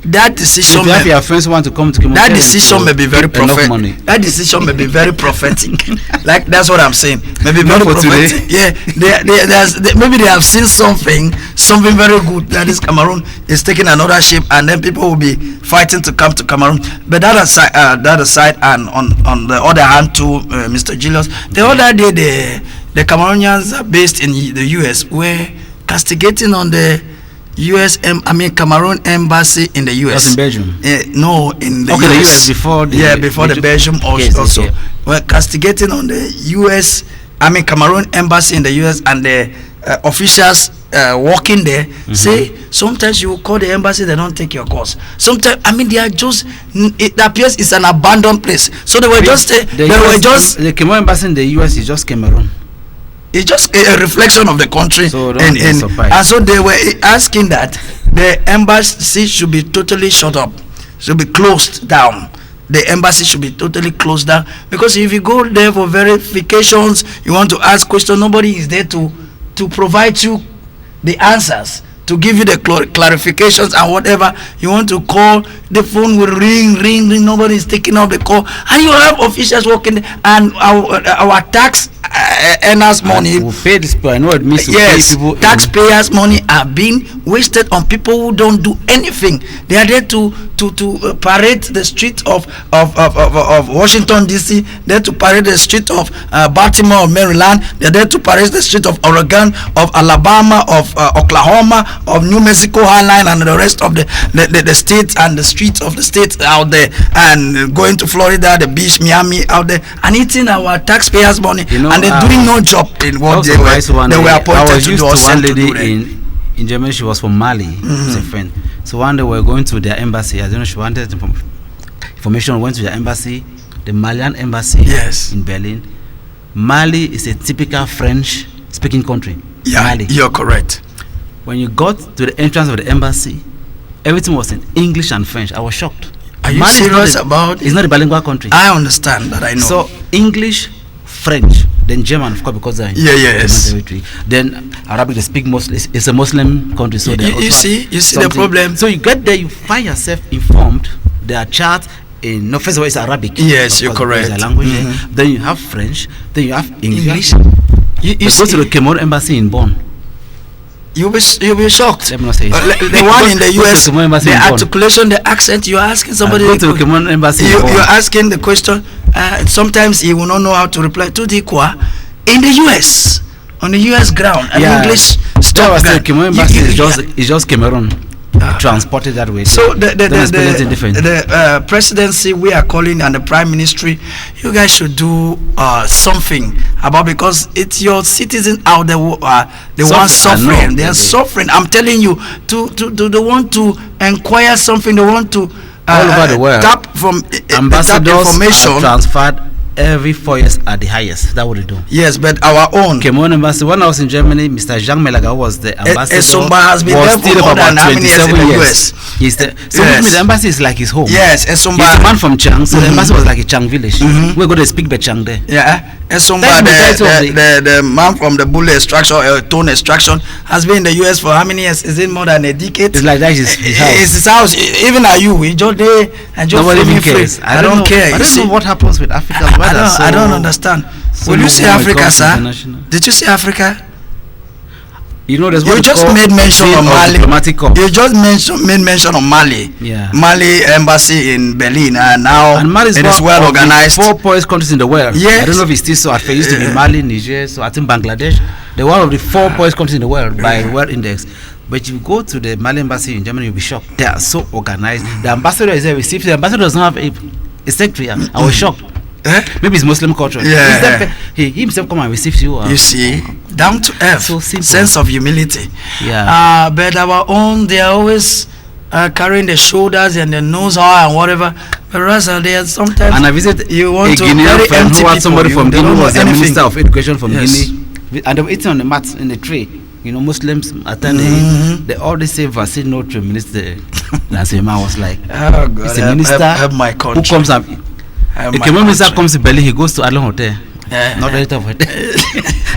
Speaker 12: That decision.
Speaker 9: If you have your friends who want to come to Cameroon,
Speaker 12: that decision may be very prophetic.
Speaker 9: That
Speaker 12: decision may be very prophetic. Like that's what I'm saying. Maybe
Speaker 9: not
Speaker 12: very
Speaker 9: for
Speaker 12: prophetic.
Speaker 9: today.
Speaker 12: Yeah, maybe they have seen something very good that this Cameroon is taking another shape, and then people will be fighting to come to Cameroon. But that aside, and on the other hand, too, Mr. Julius, the other day the Cameroonians are based in the U.S. were castigating on the Cameroon embassy in the US.
Speaker 9: That's in Belgium.
Speaker 12: No, in the US.
Speaker 9: The US before
Speaker 12: the Belgium also.
Speaker 9: Okay.
Speaker 12: We're castigating on the US. Cameroon embassy in the US, and the officials working there say sometimes you call the embassy, they don't take your calls. Sometimes they are just. It appears it's an abandoned place. So they were
Speaker 9: the Cameroon embassy in the US is just Cameroon.
Speaker 12: It's just a reflection of the country,
Speaker 9: so
Speaker 12: and so they were asking that the embassy should be totally shut up, should be closed down. The embassy should be totally closed down, because if you go there for verifications, you want to ask questions, nobody is there to to provide you the answers, to give you the clarifications and whatever you want to call. The phone will ring. Nobody is taking up the call, and you have officials working, and our tax earners' money.
Speaker 9: We pay this people. I know it means to
Speaker 12: yes,
Speaker 9: pay people.
Speaker 12: Taxpayers' money are being wasted on people who don't do anything. They are there to parade the street of Washington D.C. There to parade the street of Baltimore, Maryland. They are there to parade the street of Oregon, of Alabama, of Oklahoma, of New Mexico Highline, and the rest of the states and the streets of the states out there, and going to Florida, the beach, Miami out there, and eating our taxpayers' money. And they're doing no job in what they were appointed to do or sent to do.
Speaker 9: In Germany, she was from Mali. She's a friend. So one day we were going to their embassy. I don't know, she wanted information. Went to their embassy, the Malian embassy in Berlin. Mali is a typical French-speaking country.
Speaker 12: Yeah,
Speaker 9: Mali.
Speaker 12: You're correct.
Speaker 9: When you got to the entrance of the embassy, everything was in English and French. I was shocked.
Speaker 12: Are you serious about?
Speaker 9: It's not a bilingual country.
Speaker 12: I understand that. I know.
Speaker 9: So English, French, then German, of course, because they're in German territory. Then Arabic, they speak mostly. It's a Muslim country, so
Speaker 12: you see the problem.
Speaker 9: So you get there, you find yourself informed. There are charts in. No, first of all, it's Arabic.
Speaker 12: Yes, you're correct.
Speaker 9: There's a language there. Then you have French. Then you have English.
Speaker 12: You
Speaker 9: go to the Cameroon embassy in Bonn.
Speaker 12: You'll be shocked.
Speaker 9: Let me not say
Speaker 12: the one in the US, the articulation, the accent. You're asking somebody.
Speaker 9: Go to the Cameroon embassy.
Speaker 12: You're asking the question. Sometimes he will not know how to reply to the qua in the US, on the US ground, an English stuff.
Speaker 9: The Cameroon embassy is just Cameroon. Transported that way.
Speaker 12: So the presidency we are calling and the prime ministry, you guys should do something about, because it's your citizens out there who are the ones suffering. They are suffering. I'm telling you, they want to inquire something. They want to
Speaker 9: all over the world
Speaker 12: tap from
Speaker 9: ambassadors
Speaker 12: information
Speaker 9: are transferred every 4 years at the highest. That's what they do.
Speaker 12: Yes, but our own
Speaker 9: Cameroon embassy. When I was in Germany, Mr. Jean Melaga was the ambassador.
Speaker 12: Esumba has been there for more than how many years in the US?
Speaker 9: He's the, so the embassy is like his home.
Speaker 12: Yes, Esumba.
Speaker 9: He's a man from Chang, so the embassy was like a Chang village. We go to speak Bechang there.
Speaker 12: Yeah, Esumba, the man from the bull extraction or tone extraction, has been in the US for how many years? Is it more than a decade?
Speaker 9: It's like that. His house.
Speaker 12: It's his house. Even are you? We just there and just
Speaker 9: nobody even cares.
Speaker 12: I don't care.
Speaker 9: I don't know what happens with Africa.
Speaker 12: I don't understand. Will you say Africa, sir? Did you say Africa?
Speaker 9: You know, there's
Speaker 12: you just made mention of Mali. You just made mention of Mali.
Speaker 9: Yeah.
Speaker 12: Mali embassy in Berlin, and now
Speaker 9: Mali
Speaker 12: it is well organized.
Speaker 9: 4 poorest countries in the world.
Speaker 12: Yes.
Speaker 9: I don't know if it's still so. It used to be Mali, Niger, so I think Bangladesh. They're one of the 4 poorest countries in the world by World Index. But you go to the Mali embassy in Germany, you'll be shocked. They are so organized. The ambassador is there. The ambassador does not have a secretary. I was shocked. Maybe it's Muslim culture.
Speaker 12: Yeah.
Speaker 9: He himself come and receive you.
Speaker 12: You see, down to earth,
Speaker 9: so simple.
Speaker 12: Sense of humility.
Speaker 9: Yeah.
Speaker 12: But our own, they are always carrying the shoulders and the nose high and whatever. Whereas they are sometimes.
Speaker 9: And I visit
Speaker 12: you want
Speaker 9: a Guinean friend who had somebody from Guinea who was the minister of education from Guinea, and they were eating on the mat in the tray. You know, Muslims attending. They always say vaccine no to minister. That's him. I was like,
Speaker 12: oh God,
Speaker 9: it's a minister who comes up. The Cameroon minister comes to Berlin, he goes to Adlon Hotel. Not the of hotel.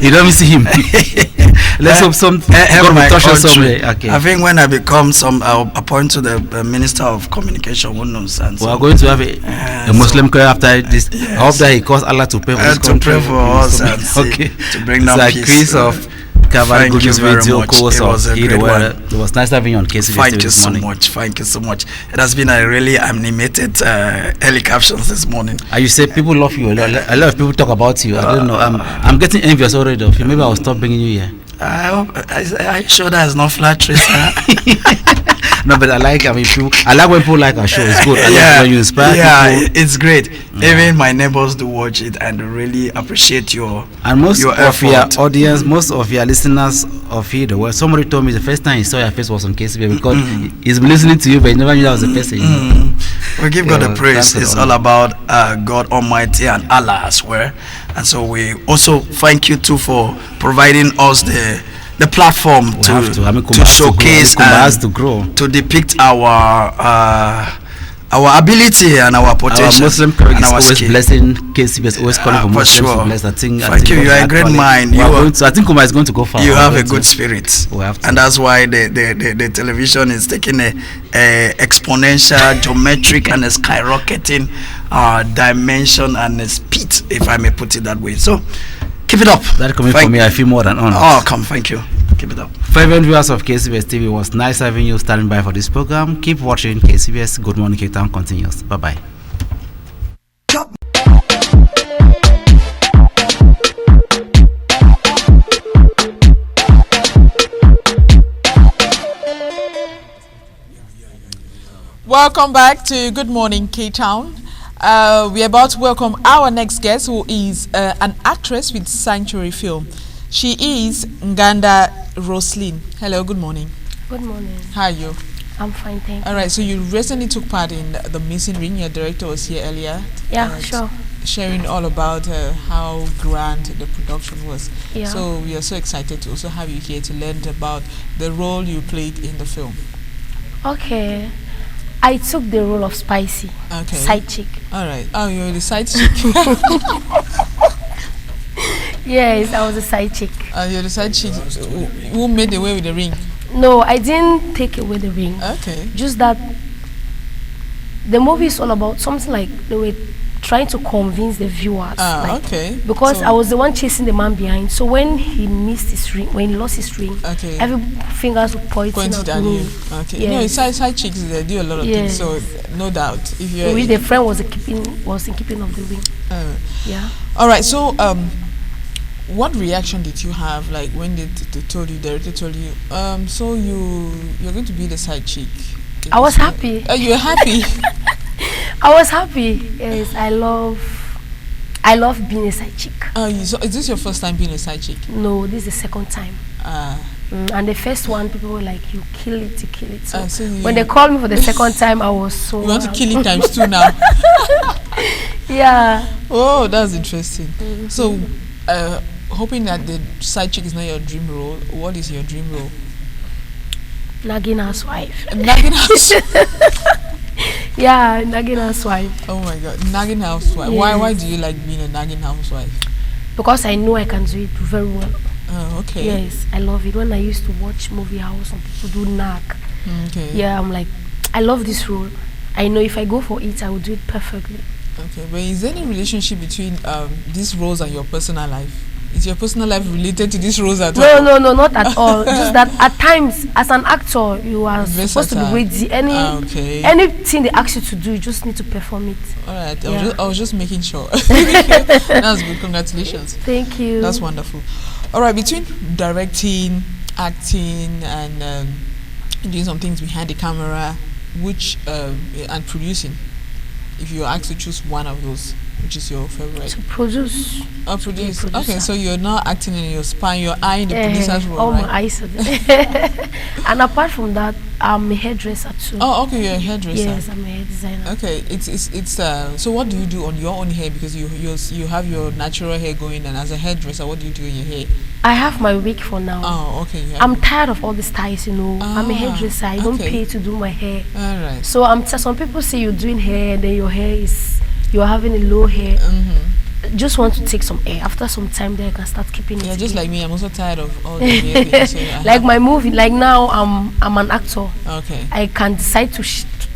Speaker 9: You don't even see him. Let's hope some somewhere. Okay.
Speaker 12: I think when I become I'll appoint to the Minister of Communication. What nonsense.
Speaker 9: We are going to have a Muslim prayer after this. I hope that he calls Allah to pray for this country.
Speaker 12: To pray for us to bring down peace.
Speaker 9: Chris of Calvary Good News Radio course of
Speaker 12: It
Speaker 9: was nice having you on KCBS.
Speaker 12: Thank you so much. Thank you so much. It has been a really animated early captions this morning.
Speaker 9: You say people love you a lot. A lot of people talk about you. I don't know. I'm getting envious already of you. Maybe I'll stop bringing you here.
Speaker 12: Are you sure that is not flattery, sir?
Speaker 9: No, but I like when people like our show. It's good. I like when you inspire people.
Speaker 12: It's great. Even my neighbors do watch it and really appreciate your
Speaker 9: and most
Speaker 12: your
Speaker 9: of
Speaker 12: effort.
Speaker 9: Your audience, most of your listeners of here, the world. Somebody told me the first time he saw your face was on KCB because he's been listening to you, but he never knew that was a person.
Speaker 12: We give God the praise. It's all about God Almighty and Allah as well. And so we also thank you too for providing us the platform to showcase
Speaker 9: and to grow,
Speaker 12: to depict our our ability and our potential.
Speaker 9: Our Muslim colleague
Speaker 12: and
Speaker 9: is
Speaker 12: our
Speaker 9: always
Speaker 12: skill.
Speaker 9: blessing KCBS, always calling for
Speaker 12: for
Speaker 9: Muslims
Speaker 12: sure.
Speaker 9: to bless. I think
Speaker 12: Thank you. You are a great mind.
Speaker 9: I think Kuma is going to go far.
Speaker 12: You
Speaker 9: We're
Speaker 12: have
Speaker 9: going
Speaker 12: a good
Speaker 9: to-
Speaker 12: spirit,
Speaker 9: we have to.
Speaker 12: and that's why the television is taking a exponential, geometric, and a skyrocketing dimension and a speed, if I may put it that way. So, keep it up.
Speaker 9: That coming
Speaker 12: Thank-
Speaker 9: from me, I feel more than honored.
Speaker 12: Oh, come, thank you. Keep it up.
Speaker 9: Fervent viewers of KCBS TV, it was nice having you standing by for this program. Keep watching KCBS. Good Morning Cape Town continues. Bye bye.
Speaker 8: Welcome back to Good Morning K-Town. We're about to welcome our next guest, who is an actress with Sanctuary Film. She is Nganda Roslyn. Hello, good morning.
Speaker 13: Good morning.
Speaker 8: How are you?
Speaker 13: I'm fine, thank you.
Speaker 8: All right, so you recently took part in The Missing Ring. Your director was here earlier.
Speaker 13: Yeah, sure.
Speaker 8: Sharing all about how grand the production was.
Speaker 13: Yeah.
Speaker 8: So we are so excited to also have you here to learn about the role you played in the film.
Speaker 13: Okay. I took the role of Spicy,
Speaker 8: Okay.
Speaker 13: side chick.
Speaker 8: All right. Oh, you're the side chick.
Speaker 13: Yes, I was a side chick.
Speaker 8: You're the side chick who made away with the ring.
Speaker 13: No, I didn't take away the ring.
Speaker 8: Okay.
Speaker 13: Just that the movie is all about something like they were trying to convince the viewers. Like,
Speaker 8: okay.
Speaker 13: Because
Speaker 8: So-
Speaker 13: I was the one chasing the man behind. So when he missed his ring, when he lost his ring,
Speaker 8: Okay.
Speaker 13: every fingers were pointing
Speaker 8: Pointed
Speaker 13: at
Speaker 8: at
Speaker 13: me.
Speaker 8: you. Okay.
Speaker 13: Yes.
Speaker 8: You know, side chicks, they do a lot of things.
Speaker 13: Yes.
Speaker 8: So no doubt, if you're
Speaker 13: With the friend was in keeping of the ring. Yeah.
Speaker 8: All right. So what reaction did you have, like when they told you, director told you, so you're going to be the side chick?
Speaker 13: I was happy.
Speaker 8: You were happy.
Speaker 13: I was happy. Yes, I love being a side chick.
Speaker 8: So is this your first time being a side chick?
Speaker 13: No, this is the second time. And the first one, people were like, "You kill it, you kill it." So,
Speaker 8: so
Speaker 13: when they called me for the second time, I was so.
Speaker 8: You want to kill it times 2 now?
Speaker 13: Yeah.
Speaker 8: Oh, that's interesting. So, hoping that the side chick is not your dream role. What is your dream role?
Speaker 13: Nagging housewife.
Speaker 8: Nagging housewife.
Speaker 13: Yeah, nagging housewife.
Speaker 8: Oh my God, nagging housewife.
Speaker 13: Yes.
Speaker 8: Why do you like being a nagging housewife?
Speaker 13: Because I know I can do it very well.
Speaker 8: Oh, okay.
Speaker 13: Yes, I love it. When I used to watch movie, how some people do nag.
Speaker 8: Okay.
Speaker 13: Yeah, I'm like, I love this role. I know if I go for it, I will do it perfectly.
Speaker 8: Okay, but is there any relationship between these roles and your personal life? Is your personal life related to these roles at all?
Speaker 13: No, not at all. Just that at times, as an actor, you are supposed to be
Speaker 8: Versatile.
Speaker 13: ready.
Speaker 8: Okay.
Speaker 13: Anything they ask you to do, you just need to perform it.
Speaker 8: All right,
Speaker 13: Yeah.
Speaker 8: I was just making sure. That's good. Congratulations.
Speaker 13: Thank you.
Speaker 8: That's wonderful. All right, between directing, acting, and doing some things behind the camera, and producing, if you are asked to choose one of those, which is your favorite?
Speaker 13: To produce.
Speaker 8: Produce.
Speaker 13: The
Speaker 8: Okay,
Speaker 13: producer.
Speaker 8: so you're not acting in your spine, you're eyeing the producer's role,
Speaker 13: Oh,
Speaker 8: right?
Speaker 13: my eyes are there. And apart from that, I'm a hairdresser too.
Speaker 8: Oh, okay, you're a hairdresser.
Speaker 13: Yes, I'm a hair designer.
Speaker 8: Okay, it's so what do you do on your own hair, because you have your natural hair going, and as a hairdresser, what do you do in your hair?
Speaker 13: I have my wig for now.
Speaker 8: Oh, okay. Yeah.
Speaker 13: I'm tired of all the styles, I'm a
Speaker 8: Ah,
Speaker 13: hairdresser. I don't
Speaker 8: okay.
Speaker 13: pay to do my hair.
Speaker 8: All right.
Speaker 13: So some people say you're doing hair, and then you're having a low hair. Just want to take some air. After some time, then I can start keeping it.
Speaker 8: Yeah, just
Speaker 13: again.
Speaker 8: like me, I'm also tired of all the hair things, so I
Speaker 13: Like my movie, like now I'm an actor.
Speaker 8: Okay.
Speaker 13: I can decide to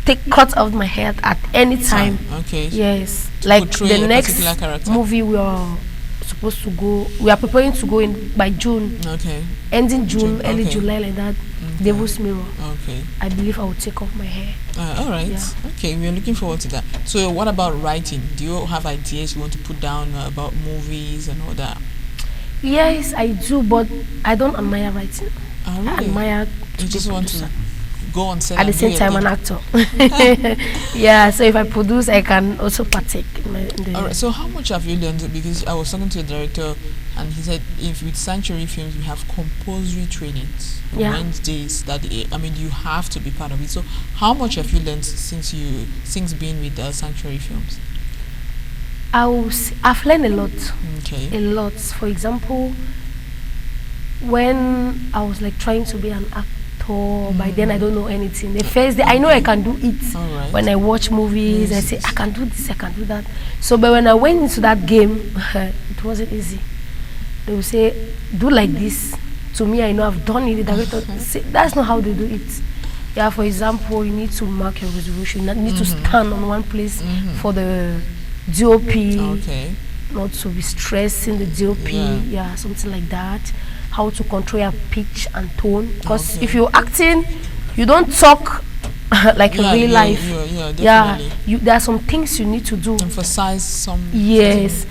Speaker 13: take cut off my hair at any time.
Speaker 8: Okay.
Speaker 13: Yes.
Speaker 8: To
Speaker 13: Like
Speaker 8: portray
Speaker 13: the
Speaker 8: a
Speaker 13: next
Speaker 8: particular character.
Speaker 13: movie we are supposed to go. We are preparing to go in by June.
Speaker 8: Okay.
Speaker 13: Ending June, early
Speaker 8: okay.
Speaker 13: July, like that. Devil's Mirror.
Speaker 8: Okay.
Speaker 13: I believe I will take off my hair.
Speaker 8: All right.
Speaker 13: Yeah.
Speaker 8: Okay, we are looking forward to that. So, what about writing? Do you have ideas you want to put down about movies and all that?
Speaker 13: Yes, I do, but I don't admire writing.
Speaker 8: Oh, really?
Speaker 13: I admire
Speaker 8: You just want to go on set
Speaker 13: at the
Speaker 8: and do
Speaker 13: same
Speaker 8: your
Speaker 13: time
Speaker 8: thing.
Speaker 13: an actor. Yeah, so if I produce, I can also partake in the
Speaker 8: All right. So, how much have you learned? Because I was talking to a director, and he said, if with Sanctuary Films, we have compulsory trainings,
Speaker 13: Yeah.
Speaker 8: Wednesdays. You have to be part of it. So, how much have you learned since being with Sanctuary Films?
Speaker 13: I've learned a lot.
Speaker 8: Okay.
Speaker 13: A lot. For example, when I was like trying to be an actor, before. By then I don't know anything. The first day I know I can do it.
Speaker 8: Alright.
Speaker 13: When I watch movies, I say I can do this, I can do that. So but when I went into that game, it wasn't easy. They will say, do like this. To me, I know I've done it. The director say, that's not how they do it. Yeah, for example, you need to mark your resolution. You need to stand on one place for the DOP.
Speaker 8: Okay.
Speaker 13: Not to be stressing the DOP. Yeah, something like that. How to control your pitch and tone. Because if you're acting, you don't talk like in real life. There are some things you need to do.
Speaker 8: Emphasize some.
Speaker 13: Yes,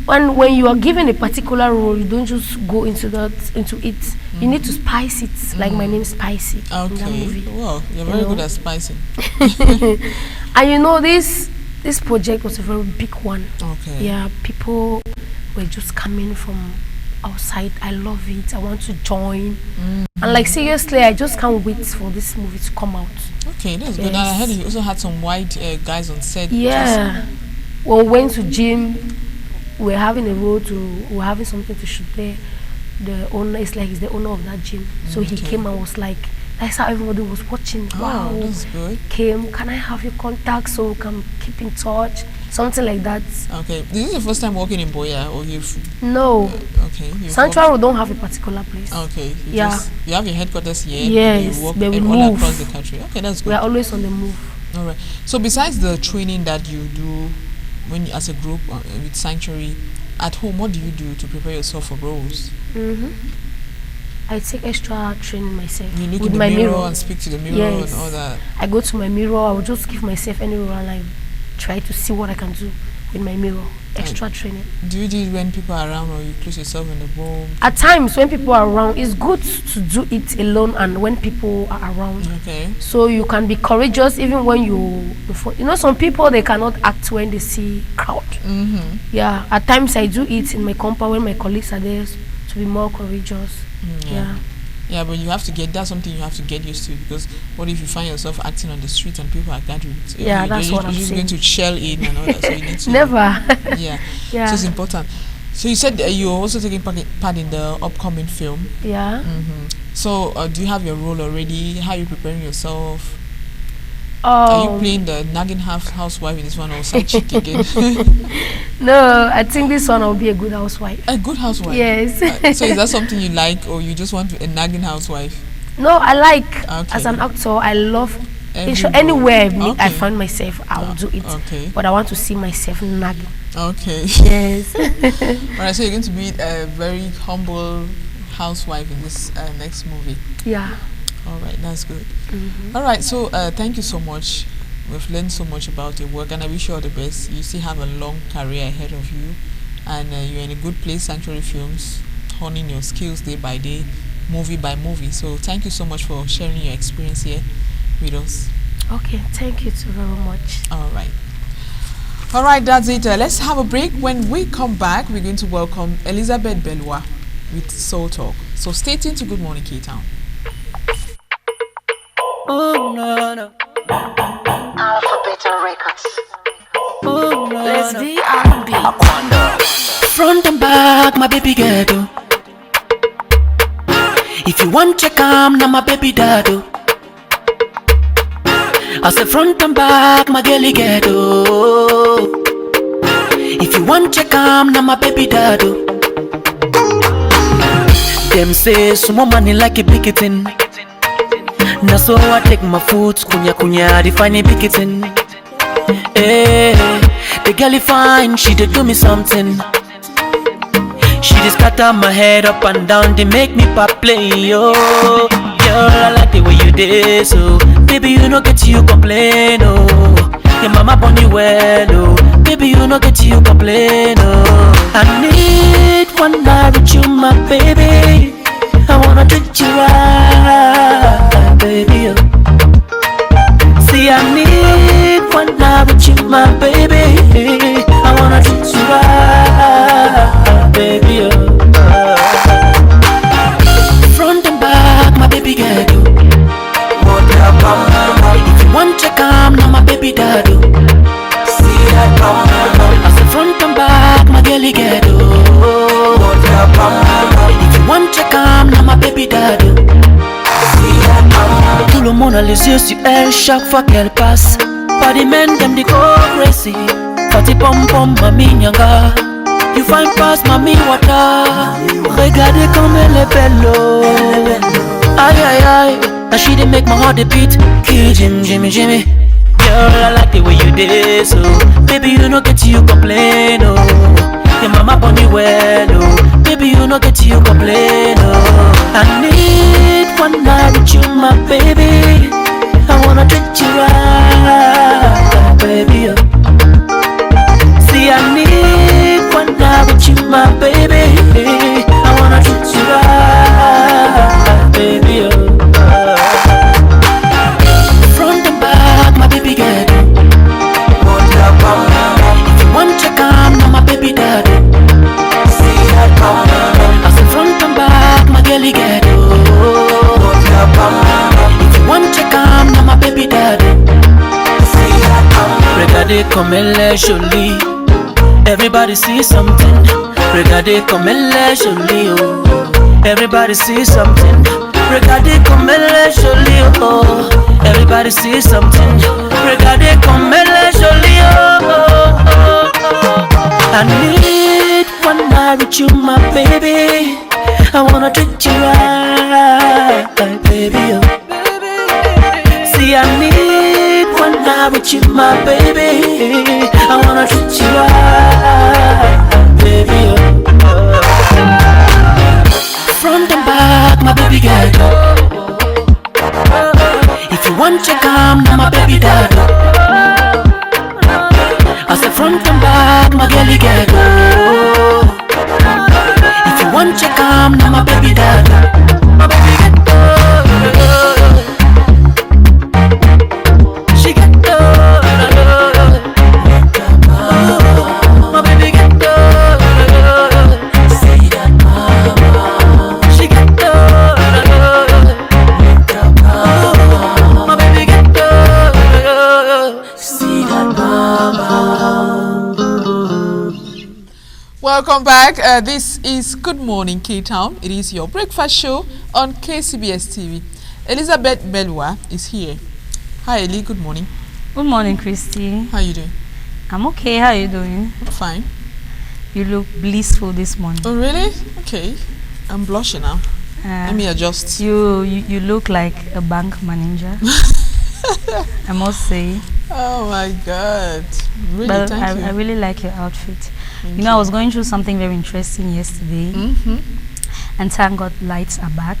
Speaker 13: and when you are given a particular role, you don't just go into it. You need to spice it. Like my name is Spicy in that movie.
Speaker 8: Wow, you're very good at spicing.
Speaker 13: And you know this project was a very big one.
Speaker 8: Okay.
Speaker 13: Yeah, people were just coming from outside. I love it. I want to join. And like seriously, I just can't wait for this movie to come out.
Speaker 8: Okay, that's good. I heard you also had some white guys on set.
Speaker 13: Yeah. When we went to gym, we're having something to shoot there. The owner is like, he's the owner of that gym. So he came and was like, that's how everybody was watching. Wow,
Speaker 8: that's good.
Speaker 13: Can I have your contact so we can keep in touch? Something like that.
Speaker 8: Okay. This is your first time working in Boya, or you've?
Speaker 13: No.
Speaker 8: Okay.
Speaker 13: Sanctuary we don't have a particular place.
Speaker 8: Okay. You have your headquarters here.
Speaker 13: Yes.
Speaker 8: You work
Speaker 13: they
Speaker 8: all
Speaker 13: move
Speaker 8: across the country. Okay, that's good.
Speaker 13: We are always on the move.
Speaker 8: All right. So besides the training that you do when you, as a group with Sanctuary, at home, what do you do to prepare yourself for roles?
Speaker 13: I take extra training myself.
Speaker 8: You look
Speaker 13: with
Speaker 8: in the
Speaker 13: my
Speaker 8: mirror and speak to the mirror and all that.
Speaker 13: I go to my mirror. I will just give myself any role and I try to see what I can do with my mirror. Extra training. Do
Speaker 8: you do it when people are around, or you close yourself in the room?
Speaker 13: At times when people are around, it's good to do it alone and when people are around.
Speaker 8: Okay.
Speaker 13: So you can be courageous even when you know, some people they cannot act when they see crowd. Yeah. At times I do it in my compound when my colleagues are there to be more courageous.
Speaker 8: Yeah, but you have to that's something you have to get used to, because what if you find yourself acting on the street and people are gathering? So
Speaker 13: that's what I'm saying.
Speaker 8: You're just going to shell in and all that, so you need to...
Speaker 13: Never.
Speaker 8: Yeah. So it's important. So you said you're also taking part in the upcoming film.
Speaker 13: Yeah.
Speaker 8: So do you have your role already? How are you preparing yourself? Are you playing the nagging housewife in this one, or side chick again?
Speaker 13: No, I think this one will be a good housewife.
Speaker 8: A good housewife?
Speaker 13: Yes.
Speaker 8: So is that something you like, or you just want a nagging housewife?
Speaker 13: No, I like, as an actor, I love anywhere I find myself, I will do it.
Speaker 8: Okay.
Speaker 13: But I want to see myself nagging.
Speaker 8: Okay.
Speaker 13: Yes.
Speaker 8: Alright, so you're going to be a very humble housewife in this next movie.
Speaker 13: Yeah.
Speaker 8: All right, that's good. All right, so thank you so much. We've learned so much about your work, and I wish you all the best. You still have a long career ahead of you, and you're in a good place, Sanctuary Films, honing your skills day by day, movie by movie. So thank you so much for sharing your experience here with us.
Speaker 13: Okay, thank you so very much.
Speaker 8: All right. All right, that's it. Let's have a break. When we come back, we're going to welcome Elizabeth Belwa with Soul Talk. So stay tuned to Good Morning K-Town.
Speaker 14: Oh no no. Alphabet Records. Oh no. Let's be R&B.
Speaker 15: Front and back, my baby girl. If you want check now my baby daddo. I say front and back, my girlie girl. If you want check now my baby daddo. Them say some money like a big thing. Now so I take my foot, kunya, define a big thing. Hey, the girl is fine, she did do me something. She just scatter my head up and down, they make me pop play, yo. Girl, I like the way you did, so baby, you no get you complain, oh. Your mama born you well, oh. Baby, you no get you complain, oh. I need one night with you, my baby. I wanna treat you right, baby. See, I need one night with you, my baby. I wanna treat you right, baby. Front and back, my baby girl. If you want to come, now my baby daddo. See, I said front and back, my girlie girl. If you want to come, now my baby daddo. See, journalistes sur elle chaque fois qu'elle passe. Pas des men them they go crazy. Fati pom pom mami nyanga. You find pass mami wata. Regardez comme elle est belle. Aïe aïe aïe. Now she dey make my heart dey beat. Kill Jimmy. Girl, I like the way you did so. Baby, you no get you complain, oh. Your mama born you well, oh. Baby, you no get you complain, oh. I need one night with you, my baby. I wanna treat you right, baby, oh. See, I need one night with you, my baby. I wanna treat you right, baby, oh. Front and back, my baby girl. If you want to come, now my baby daddy. I said front and back, my girlie girl. If you want to come, now my baby daddy. Regardez comme elle est jolie. Everybody see something. Regardez comme elle est jolie, oh. Everybody see something. Regardez comme elle est jolie, oh. Everybody see something. Regardez comme elle est jolie, oh. I need one night with you, my baby. I wanna treat you right, baby, oh. See, I need one night with you, my baby. I wanna treat you right, baby, oh. Front and back, my baby girl. If you want to come, now my baby dad. I said front and back, my girlie girl. If you want to come, now my baby dad. My baby get she get my baby get say that mama. She get my baby get see that mama.
Speaker 8: Welcome back. This is Good Morning K-Town. It is your breakfast show on KCBS TV. Elizabeth Belwa is here. Hi, Eli. Good morning.
Speaker 16: Good morning, Christy.
Speaker 8: How are you doing?
Speaker 16: I'm okay. How are you doing?
Speaker 8: Fine.
Speaker 16: You look blissful this morning.
Speaker 8: Oh, really? Okay. I'm blushing now. Let me adjust.
Speaker 16: You look like a bank manager. I must say.
Speaker 8: Oh my God. Really,
Speaker 16: but
Speaker 8: thank you.
Speaker 16: I really like your outfit. You know, I was going through something very interesting yesterday. And thank God lights are back.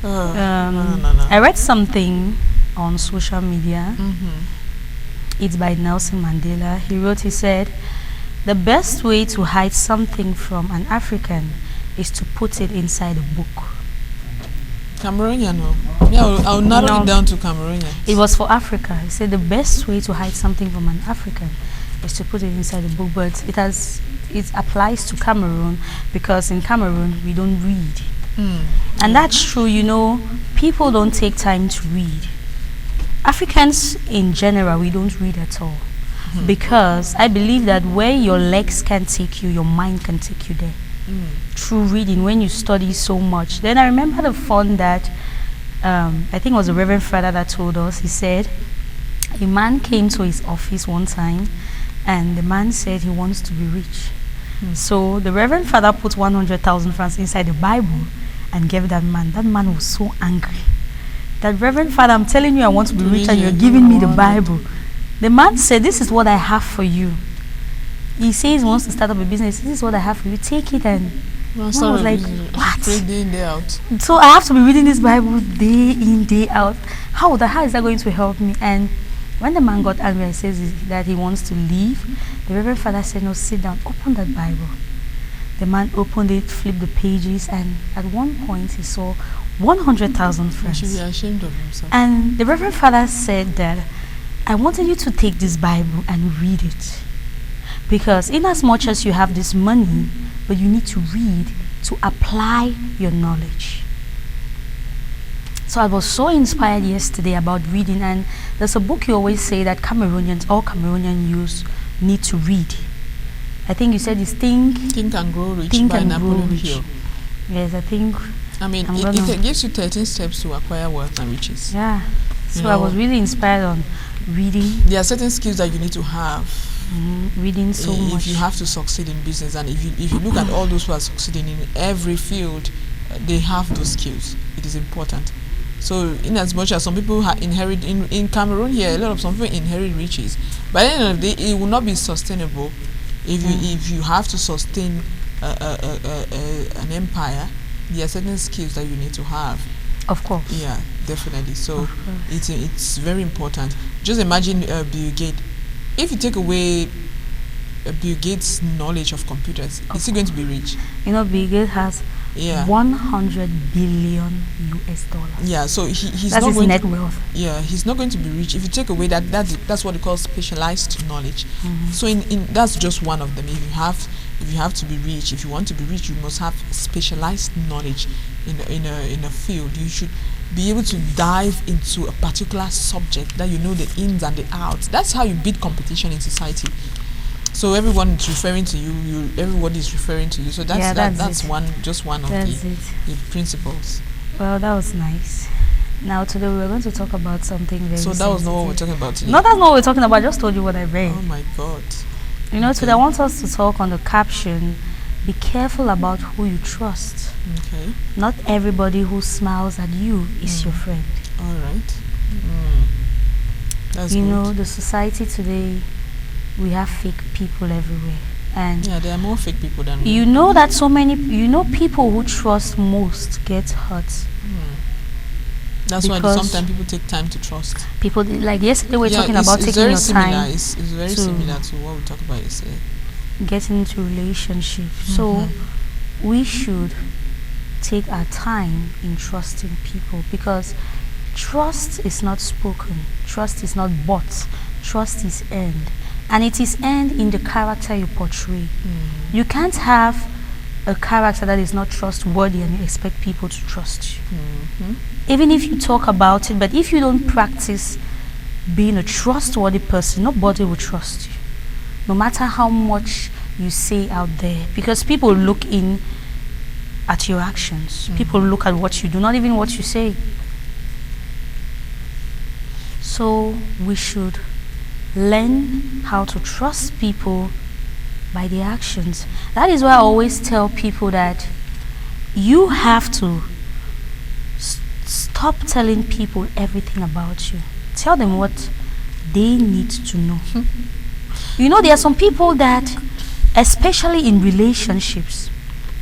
Speaker 8: No.
Speaker 16: I read something on social media. It's by Nelson Mandela. He said, the best way to hide something from an African is to put it inside a book.
Speaker 8: Cameroonian, no? Yeah, I'll narrow it down to Cameroonian.
Speaker 16: It was for Africa. He said the best way to hide something from an African is to put it inside a book, but it applies to Cameroon because in Cameroon we don't read. And that's true, you know, people don't take time to read. Africans in general, we don't read at all. Because I believe that where your legs can take you, your mind can take you there. Through reading, when you study so much. Then I remember the fun that I think it was the Reverend Father that told us. He said a man came to his office one time and the man said he wants to be rich. So the Reverend Father put 100,000 francs inside the Bible and gave that man. That man was so angry. That Reverend Father, I'm telling you I want to be rich and you're giving me the Bible. The man said, this is what I have for you. He says he wants to start up a business. This is what I have for you. Take it. And I was like, what?
Speaker 8: Day in, day out.
Speaker 16: So I have to be reading this Bible day in, day out. How is that going to help me? And when the man got angry and says that he wants to leave, the Reverend Father said, no, sit down, open that Bible. The man opened it, flipped the pages, and at one point he saw 100,000 francs.
Speaker 8: He should be ashamed of himself.
Speaker 16: And the Reverend Father said that I wanted you to take this Bible and read it. Because in as much as you have this money, but you need to read to apply your knowledge. So I was so inspired yesterday about reading, and there's a book you always say that all Cameroonian youths need to read. I think you said it's Think
Speaker 8: and Grow Rich
Speaker 16: Think
Speaker 8: by
Speaker 16: and
Speaker 8: Napoleon
Speaker 16: Grow Rich.
Speaker 8: Hill.
Speaker 16: Yes, I think
Speaker 8: I mean,
Speaker 13: I'm
Speaker 8: it
Speaker 13: gonna-
Speaker 8: gives you 13 steps to acquire wealth and riches.
Speaker 13: Yeah.
Speaker 8: You
Speaker 13: So I
Speaker 8: know,
Speaker 13: was really inspired on reading.
Speaker 8: there are certain skills that you need to have.
Speaker 13: Reading so
Speaker 8: if
Speaker 13: much.
Speaker 8: you have to succeed in business, and if you look at all those who are succeeding in every field, they have those skills. It is important. So in as much as some people inherit in Cameroon here, a lot of some people inherit riches. By the end of the day, it will not be sustainable if you have to sustain an empire. There are certain skills that you need to have.
Speaker 13: Of course.
Speaker 8: Yeah, definitely. So it's very important. Just imagine Bill Gates. If you take away Bill Gates' knowledge of computers, is he going to be rich?
Speaker 13: You know, Bill Gates has
Speaker 8: Yeah.
Speaker 13: 100 billion US dollars.
Speaker 8: Yeah, so he's
Speaker 13: That's
Speaker 8: not
Speaker 13: his
Speaker 8: going
Speaker 13: net
Speaker 8: to,
Speaker 13: wealth.
Speaker 8: Yeah, he's not going to be rich. If you take away that's what they call specialized knowledge.
Speaker 13: Mhm.
Speaker 8: So in that's just one of them. If you have to be rich, if you want to be rich, you must have specialized knowledge in a field. You should be able to dive into a particular subject that you know the ins and the outs. That's how you beat competition in society. So everyone is referring to you. Everybody is referring to you. So that's
Speaker 13: that's it.
Speaker 8: one of
Speaker 13: That's
Speaker 8: the principles.
Speaker 13: Well, that was nice. Now today we're going to talk about something very
Speaker 8: So that was not what we're
Speaker 13: sensitive.
Speaker 8: talking about today.
Speaker 13: No, that's not what we're talking about. I just told you what I read.
Speaker 8: Oh my God.
Speaker 13: You know, today I want us to talk on the caption, be careful about who you trust.
Speaker 8: Okay.
Speaker 13: Not everybody who smiles at you is your friend.
Speaker 8: All right. That's
Speaker 13: You
Speaker 8: good.
Speaker 13: know, the society today, we have fake people everywhere. And
Speaker 8: Yeah, there are more fake people than
Speaker 13: you know that people who trust most get hurt.
Speaker 8: That's why
Speaker 13: because
Speaker 8: sometimes people take time to trust.
Speaker 13: People, like yesterday we were talking
Speaker 8: it's-
Speaker 13: about
Speaker 8: it's
Speaker 13: taking
Speaker 8: very
Speaker 13: your
Speaker 8: similar.
Speaker 13: time
Speaker 8: It's very
Speaker 13: to
Speaker 8: similar to what we talked about yesterday.
Speaker 13: get into relationship. So we should take our time in trusting people, because trust is not spoken, trust is not bought, trust is earned, and it is earned in the character you portray. You can't have a character that is not trustworthy and you expect people to trust you. Even if you talk about it, but if you don't practice being a trustworthy person, nobody will trust you, no matter how much you say out there, because people look in at your actions. People look at what you do, not even what you say. So we should learn how to trust people by their actions. That is why I always tell people that you have to stop telling people everything about you. Tell them what they need to know. You know, there are some people that, especially in relationships,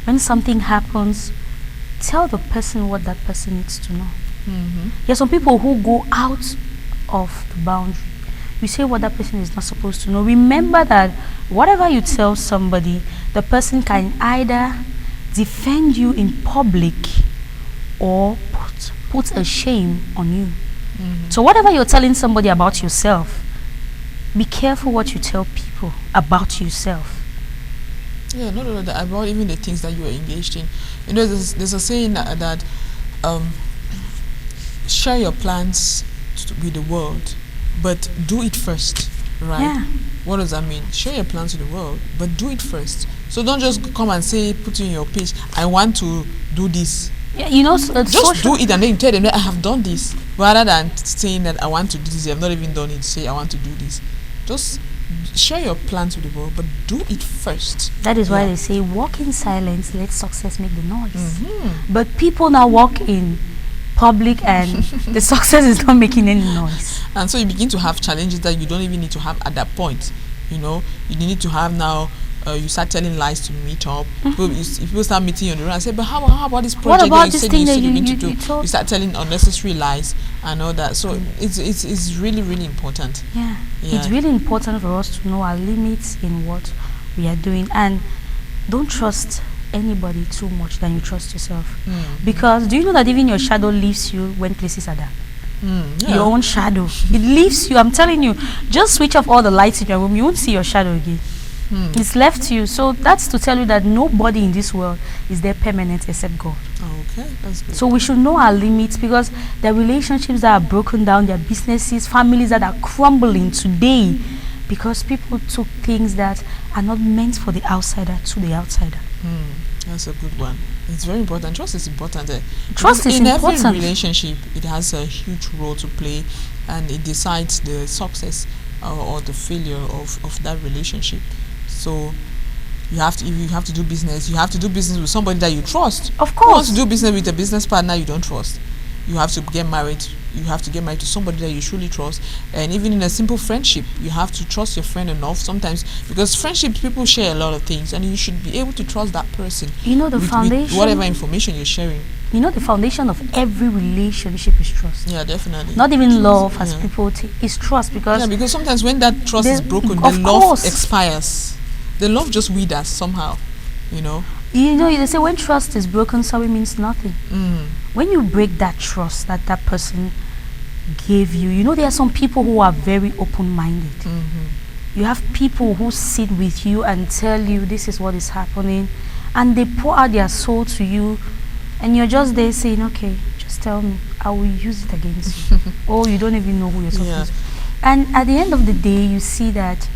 Speaker 13: when something happens, tell the person what that person needs to know. There are some people who go out of the boundary. You say what that person is not supposed to know. Remember that whatever you tell somebody, the person can either defend you in public or put a shame on you. So whatever you're telling somebody about yourself, be careful what you tell people about yourself.
Speaker 8: Yeah, not only that, about even the things that you are engaged in. You know, there's a saying that share your plans with the world, but do it first, right?
Speaker 13: Yeah.
Speaker 8: What does that mean? Share your plans with the world, but do it first. So don't just come and say, put in your page, I want to do this.
Speaker 13: Yeah, you know,
Speaker 8: just do it and then you tell them that I have done this, rather than saying that I want to do this. You have not even done it. Say I want to do this. Just share your plans with the world, but do it first.
Speaker 13: That is why they say walk in silence, let success make the noise. But people now walk in public and the success is not making any noise.
Speaker 8: And so you begin to have challenges that you don't even need to have at that point. You know, you need to have now. You start telling lies to meet up. If people start meeting you on the road and say, but how about this project that you said you're going to do? You start telling unnecessary lies and all that. So it's really, really important.
Speaker 13: Yeah, it's really important for us to know our limits in what we are doing, and don't trust anybody too much than you trust yourself. Because do you know that even your shadow leaves you when places are dark? Your own shadow, it leaves you. I'm telling you, just switch off all the lights in your room, you won't see your shadow again. It's left you. So that's to tell you that nobody in this world is there permanent except God.
Speaker 8: Okay, that's good.
Speaker 13: So we should know our limits, because there are relationships that are broken down, there are businesses, families that are crumbling today because people took things that are not meant for the outsider to the outsider.
Speaker 8: That's a good one. It's very important. Trust is important.
Speaker 16: Trust is
Speaker 8: in
Speaker 16: important.
Speaker 8: every relationship, it has a huge role to play, and it decides the success or the failure of that relationship. So if you have to do business, you have to do business with somebody that you trust.
Speaker 16: Of
Speaker 8: You
Speaker 16: course.
Speaker 8: want to do business with a business partner you don't trust. You have to get married. You have to get married to somebody that you truly trust. And even in a simple friendship, you have to trust your friend enough sometimes, because friendships, people share a lot of things, and you should be able to trust that person.
Speaker 16: You know, the
Speaker 8: with
Speaker 16: foundation,
Speaker 8: whatever information you're sharing.
Speaker 16: You know, the foundation of every relationship is trust.
Speaker 8: Yeah, definitely.
Speaker 16: Not even
Speaker 8: Trust,
Speaker 16: love, as
Speaker 8: yeah.
Speaker 16: people think, is trust, because
Speaker 8: because sometimes when that trust is broken, the
Speaker 16: of
Speaker 8: love
Speaker 16: course.
Speaker 8: expires. The love just withers somehow,
Speaker 16: You know, they say when trust is broken, sorry means nothing. When you break that trust that that person gave you, you know, there are some people who are very open-minded. You have people who sit with you and tell you this is what is happening, and they pour out their soul to you, and you're just there saying, okay, just tell me, I will use it against you. Or you don't even know who you're talking to. And at the end of the day, you see that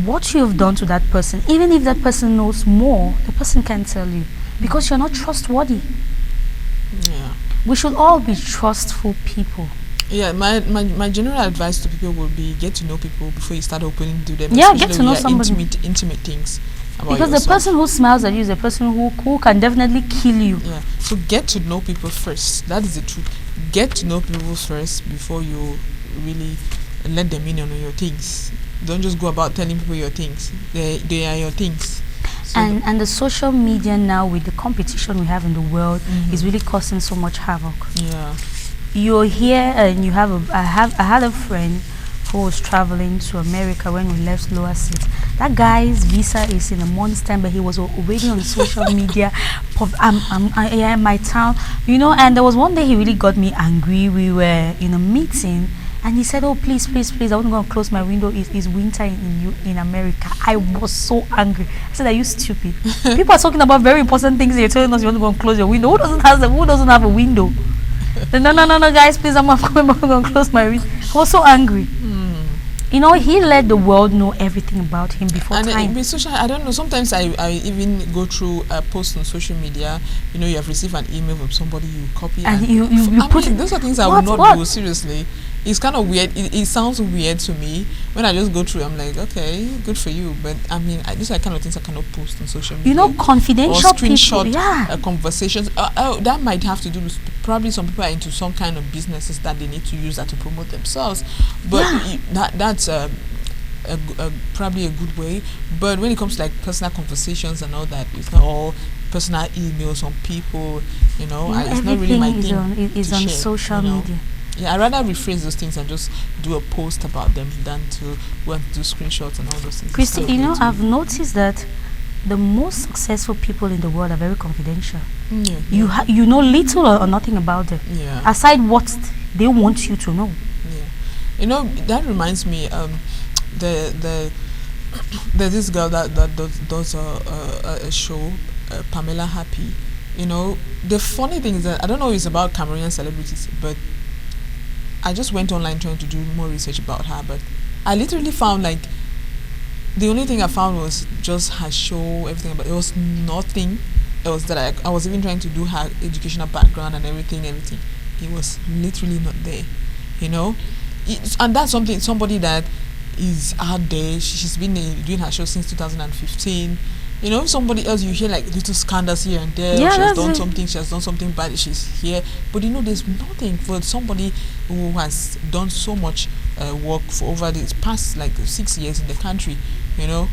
Speaker 16: what you have done to that person, even if that person knows more, the person can't tell you, because you're not trustworthy. We should all be trustful people.
Speaker 8: Yeah, my general advice to people would be get to know people before you start opening to them.
Speaker 16: Yeah, get to know somebody.
Speaker 8: Intimate things about
Speaker 16: Because
Speaker 8: yourself.
Speaker 16: the person who smiles at you is the person who can definitely kill you.
Speaker 8: Yeah, so get to know people first. That is the truth. Get to know people first before you really let them in on your things. Don't just go about telling people your things. They are your things. So
Speaker 16: And the social media now, with the competition we have in the world, is really causing so much havoc.
Speaker 8: Yeah.
Speaker 16: You're here and you have I had a friend who was traveling to America when we left Lower Seat. That guy's visa is in a month's time, but he was already on social media. I'm my town, you know. And there was one day he really got me angry. We were in a meeting, and he said, "Oh, please, I wasn't going to close my window. It's winter in America." I was so angry. I said, "Are you stupid? People are talking about very important things. You're telling us you want to go and close your window. Who doesn't have a window?" No, guys, please, I'm going to close my window. I was so angry. You know, he let the world know everything about him before time.
Speaker 8: With social, I don't know, sometimes I even go through a post on social media. You know, you have received an email from somebody, you copy
Speaker 16: and you put
Speaker 8: it. Those are things I would not do, seriously. It's kind of weird. It sounds weird to me. When I just go through, I'm like, okay, good for you. But I mean, these are kind of things I cannot post on social media.
Speaker 16: You know, confidential
Speaker 8: or screenshot
Speaker 16: people,
Speaker 8: conversations. That might have to do with probably some people are into some kind of businesses that they need to use that to promote themselves. But that's probably a good way. But when it comes to like personal conversations and all that, it's not all personal emails on people. You know, it's not really my thing.
Speaker 16: It's on social media.
Speaker 8: Yeah, I'd rather rephrase those things and just do a post about them than to go and do screenshots and all those things.
Speaker 16: Christy, you know, I've noticed that the most successful people in the world are very confidential. You know little or nothing about them. Aside what they want you to know.
Speaker 8: You know, that reminds me, there's this girl that does a show, Pamela Happy. You know, the funny thing is that I don't know if it's about Cameroonian celebrities, but I just went online trying to do more research about her, but I literally found like the only thing I found was just her show, everything, but it was nothing. It was that I was even trying to do her educational background and everything. It was literally not there, you know. And that's somebody that is out there. She's been doing her show since 2015. You know, somebody else, you hear like little scandals here and there.
Speaker 16: Yeah,
Speaker 8: she has done something bad, she's here. But you know, there's nothing for somebody who has done so much work for over the past like 6 years in the country. You know,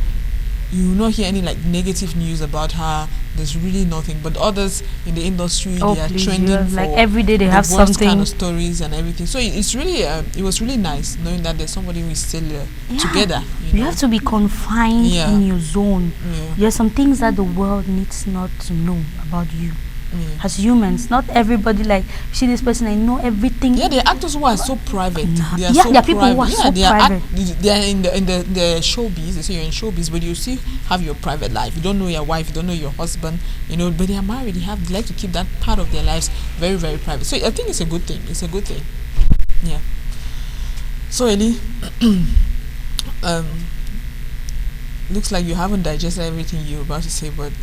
Speaker 8: you will not hear any like negative news about her. There's really nothing. But others in the industry, they are trending for
Speaker 16: like every day they have
Speaker 8: worst
Speaker 16: something
Speaker 8: kind of stories and everything. So it's really it was really nice knowing that there's somebody who is still together.
Speaker 16: You have to be confined in your zone. There are some things that the world needs not to know about you. As humans, not everybody like see this person. I know everything.
Speaker 8: Yeah, there are actors who are so private. They are
Speaker 16: there are people who are so private.
Speaker 8: They are in the showbiz. They say you're in showbiz, but you still have your private life. You don't know your wife. You don't know your husband. You know, but they are married. They like to keep that part of their lives very, very private. So I think it's a good thing. It's a good thing. Yeah. So Eli, looks like you haven't digested everything you're about to say, but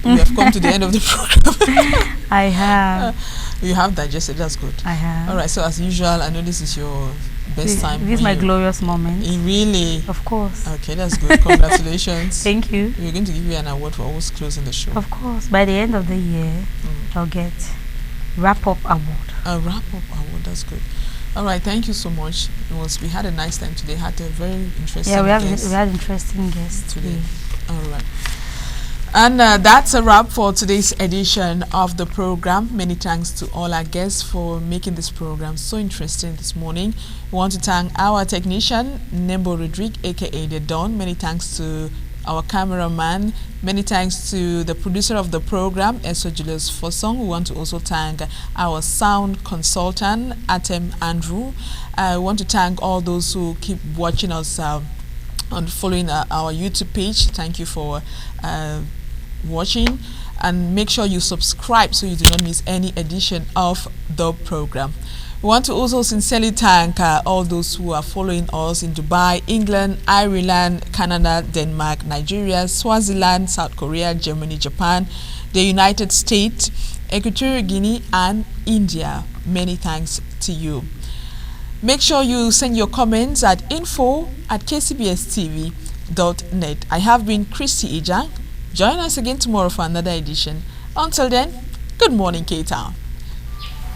Speaker 8: we have come to the end of the program.
Speaker 16: I have.
Speaker 8: You have digested, that's good.
Speaker 16: I have.
Speaker 8: All right, so as usual, I know this is your best time.
Speaker 16: This is my glorious moment.
Speaker 8: Really?
Speaker 16: Of course.
Speaker 8: Okay, that's good. Congratulations.
Speaker 16: Thank you.
Speaker 8: We're going to give you an award for always closing the show.
Speaker 16: Of course. By the end of the year, I'll get wrap-up award.
Speaker 8: A wrap-up award, that's good. All right, thank you so much. We had a nice time today. Had a very interesting
Speaker 16: we had interesting guests today.
Speaker 8: All right. And that's a wrap for today's edition of the program. Many thanks to all our guests for making this program so interesting this morning. We want to thank our technician, Nembo Rodrigue, aka The Don. Many thanks to our cameraman. Many thanks to the producer of the program, Eso Julius Fossong. We want to also thank our sound consultant, Atem Andrew. I want to thank all those who keep watching us on following our YouTube page. Thank you for watching, and make sure you subscribe so you do not miss any edition of the program. We want to also sincerely thank all those who are following us in Dubai, England, Ireland, Canada, Denmark, Nigeria, Swaziland, South Korea, Germany, Japan, the United States, Equatorial Guinea, and India. Many thanks to you. Make sure you send your comments at info@kcbstv.net. I have been Christy Ijang. Join us again tomorrow for another edition. Until then, good morning, K-Town.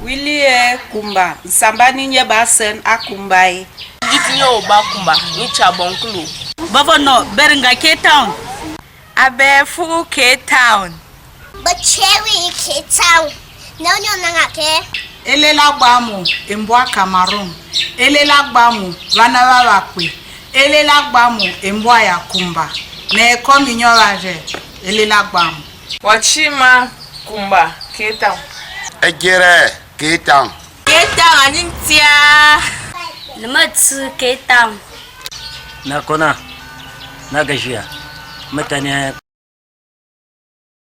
Speaker 2: Willie Kumba, Sambani nye basen akumbai.
Speaker 3: Jitinye oba kumba, nicha bonkulu.
Speaker 2: Baba no, Beringa K-Town. Abefu K-Town.
Speaker 5: Bachewi K-Town. Nonyo nangake.
Speaker 4: Elela gbamu embwa Cameroon. Elela gbamu vana vakwe. Elela gbamu embwa ya kumba. Ne komi nyoraje. Elela gbamu.
Speaker 3: Wachima kumba K-Town.
Speaker 6: Ejere K-Town.
Speaker 3: K-Town anintia.
Speaker 14: Lematsu K-Town.
Speaker 7: Nakona. Nagajia. Mutane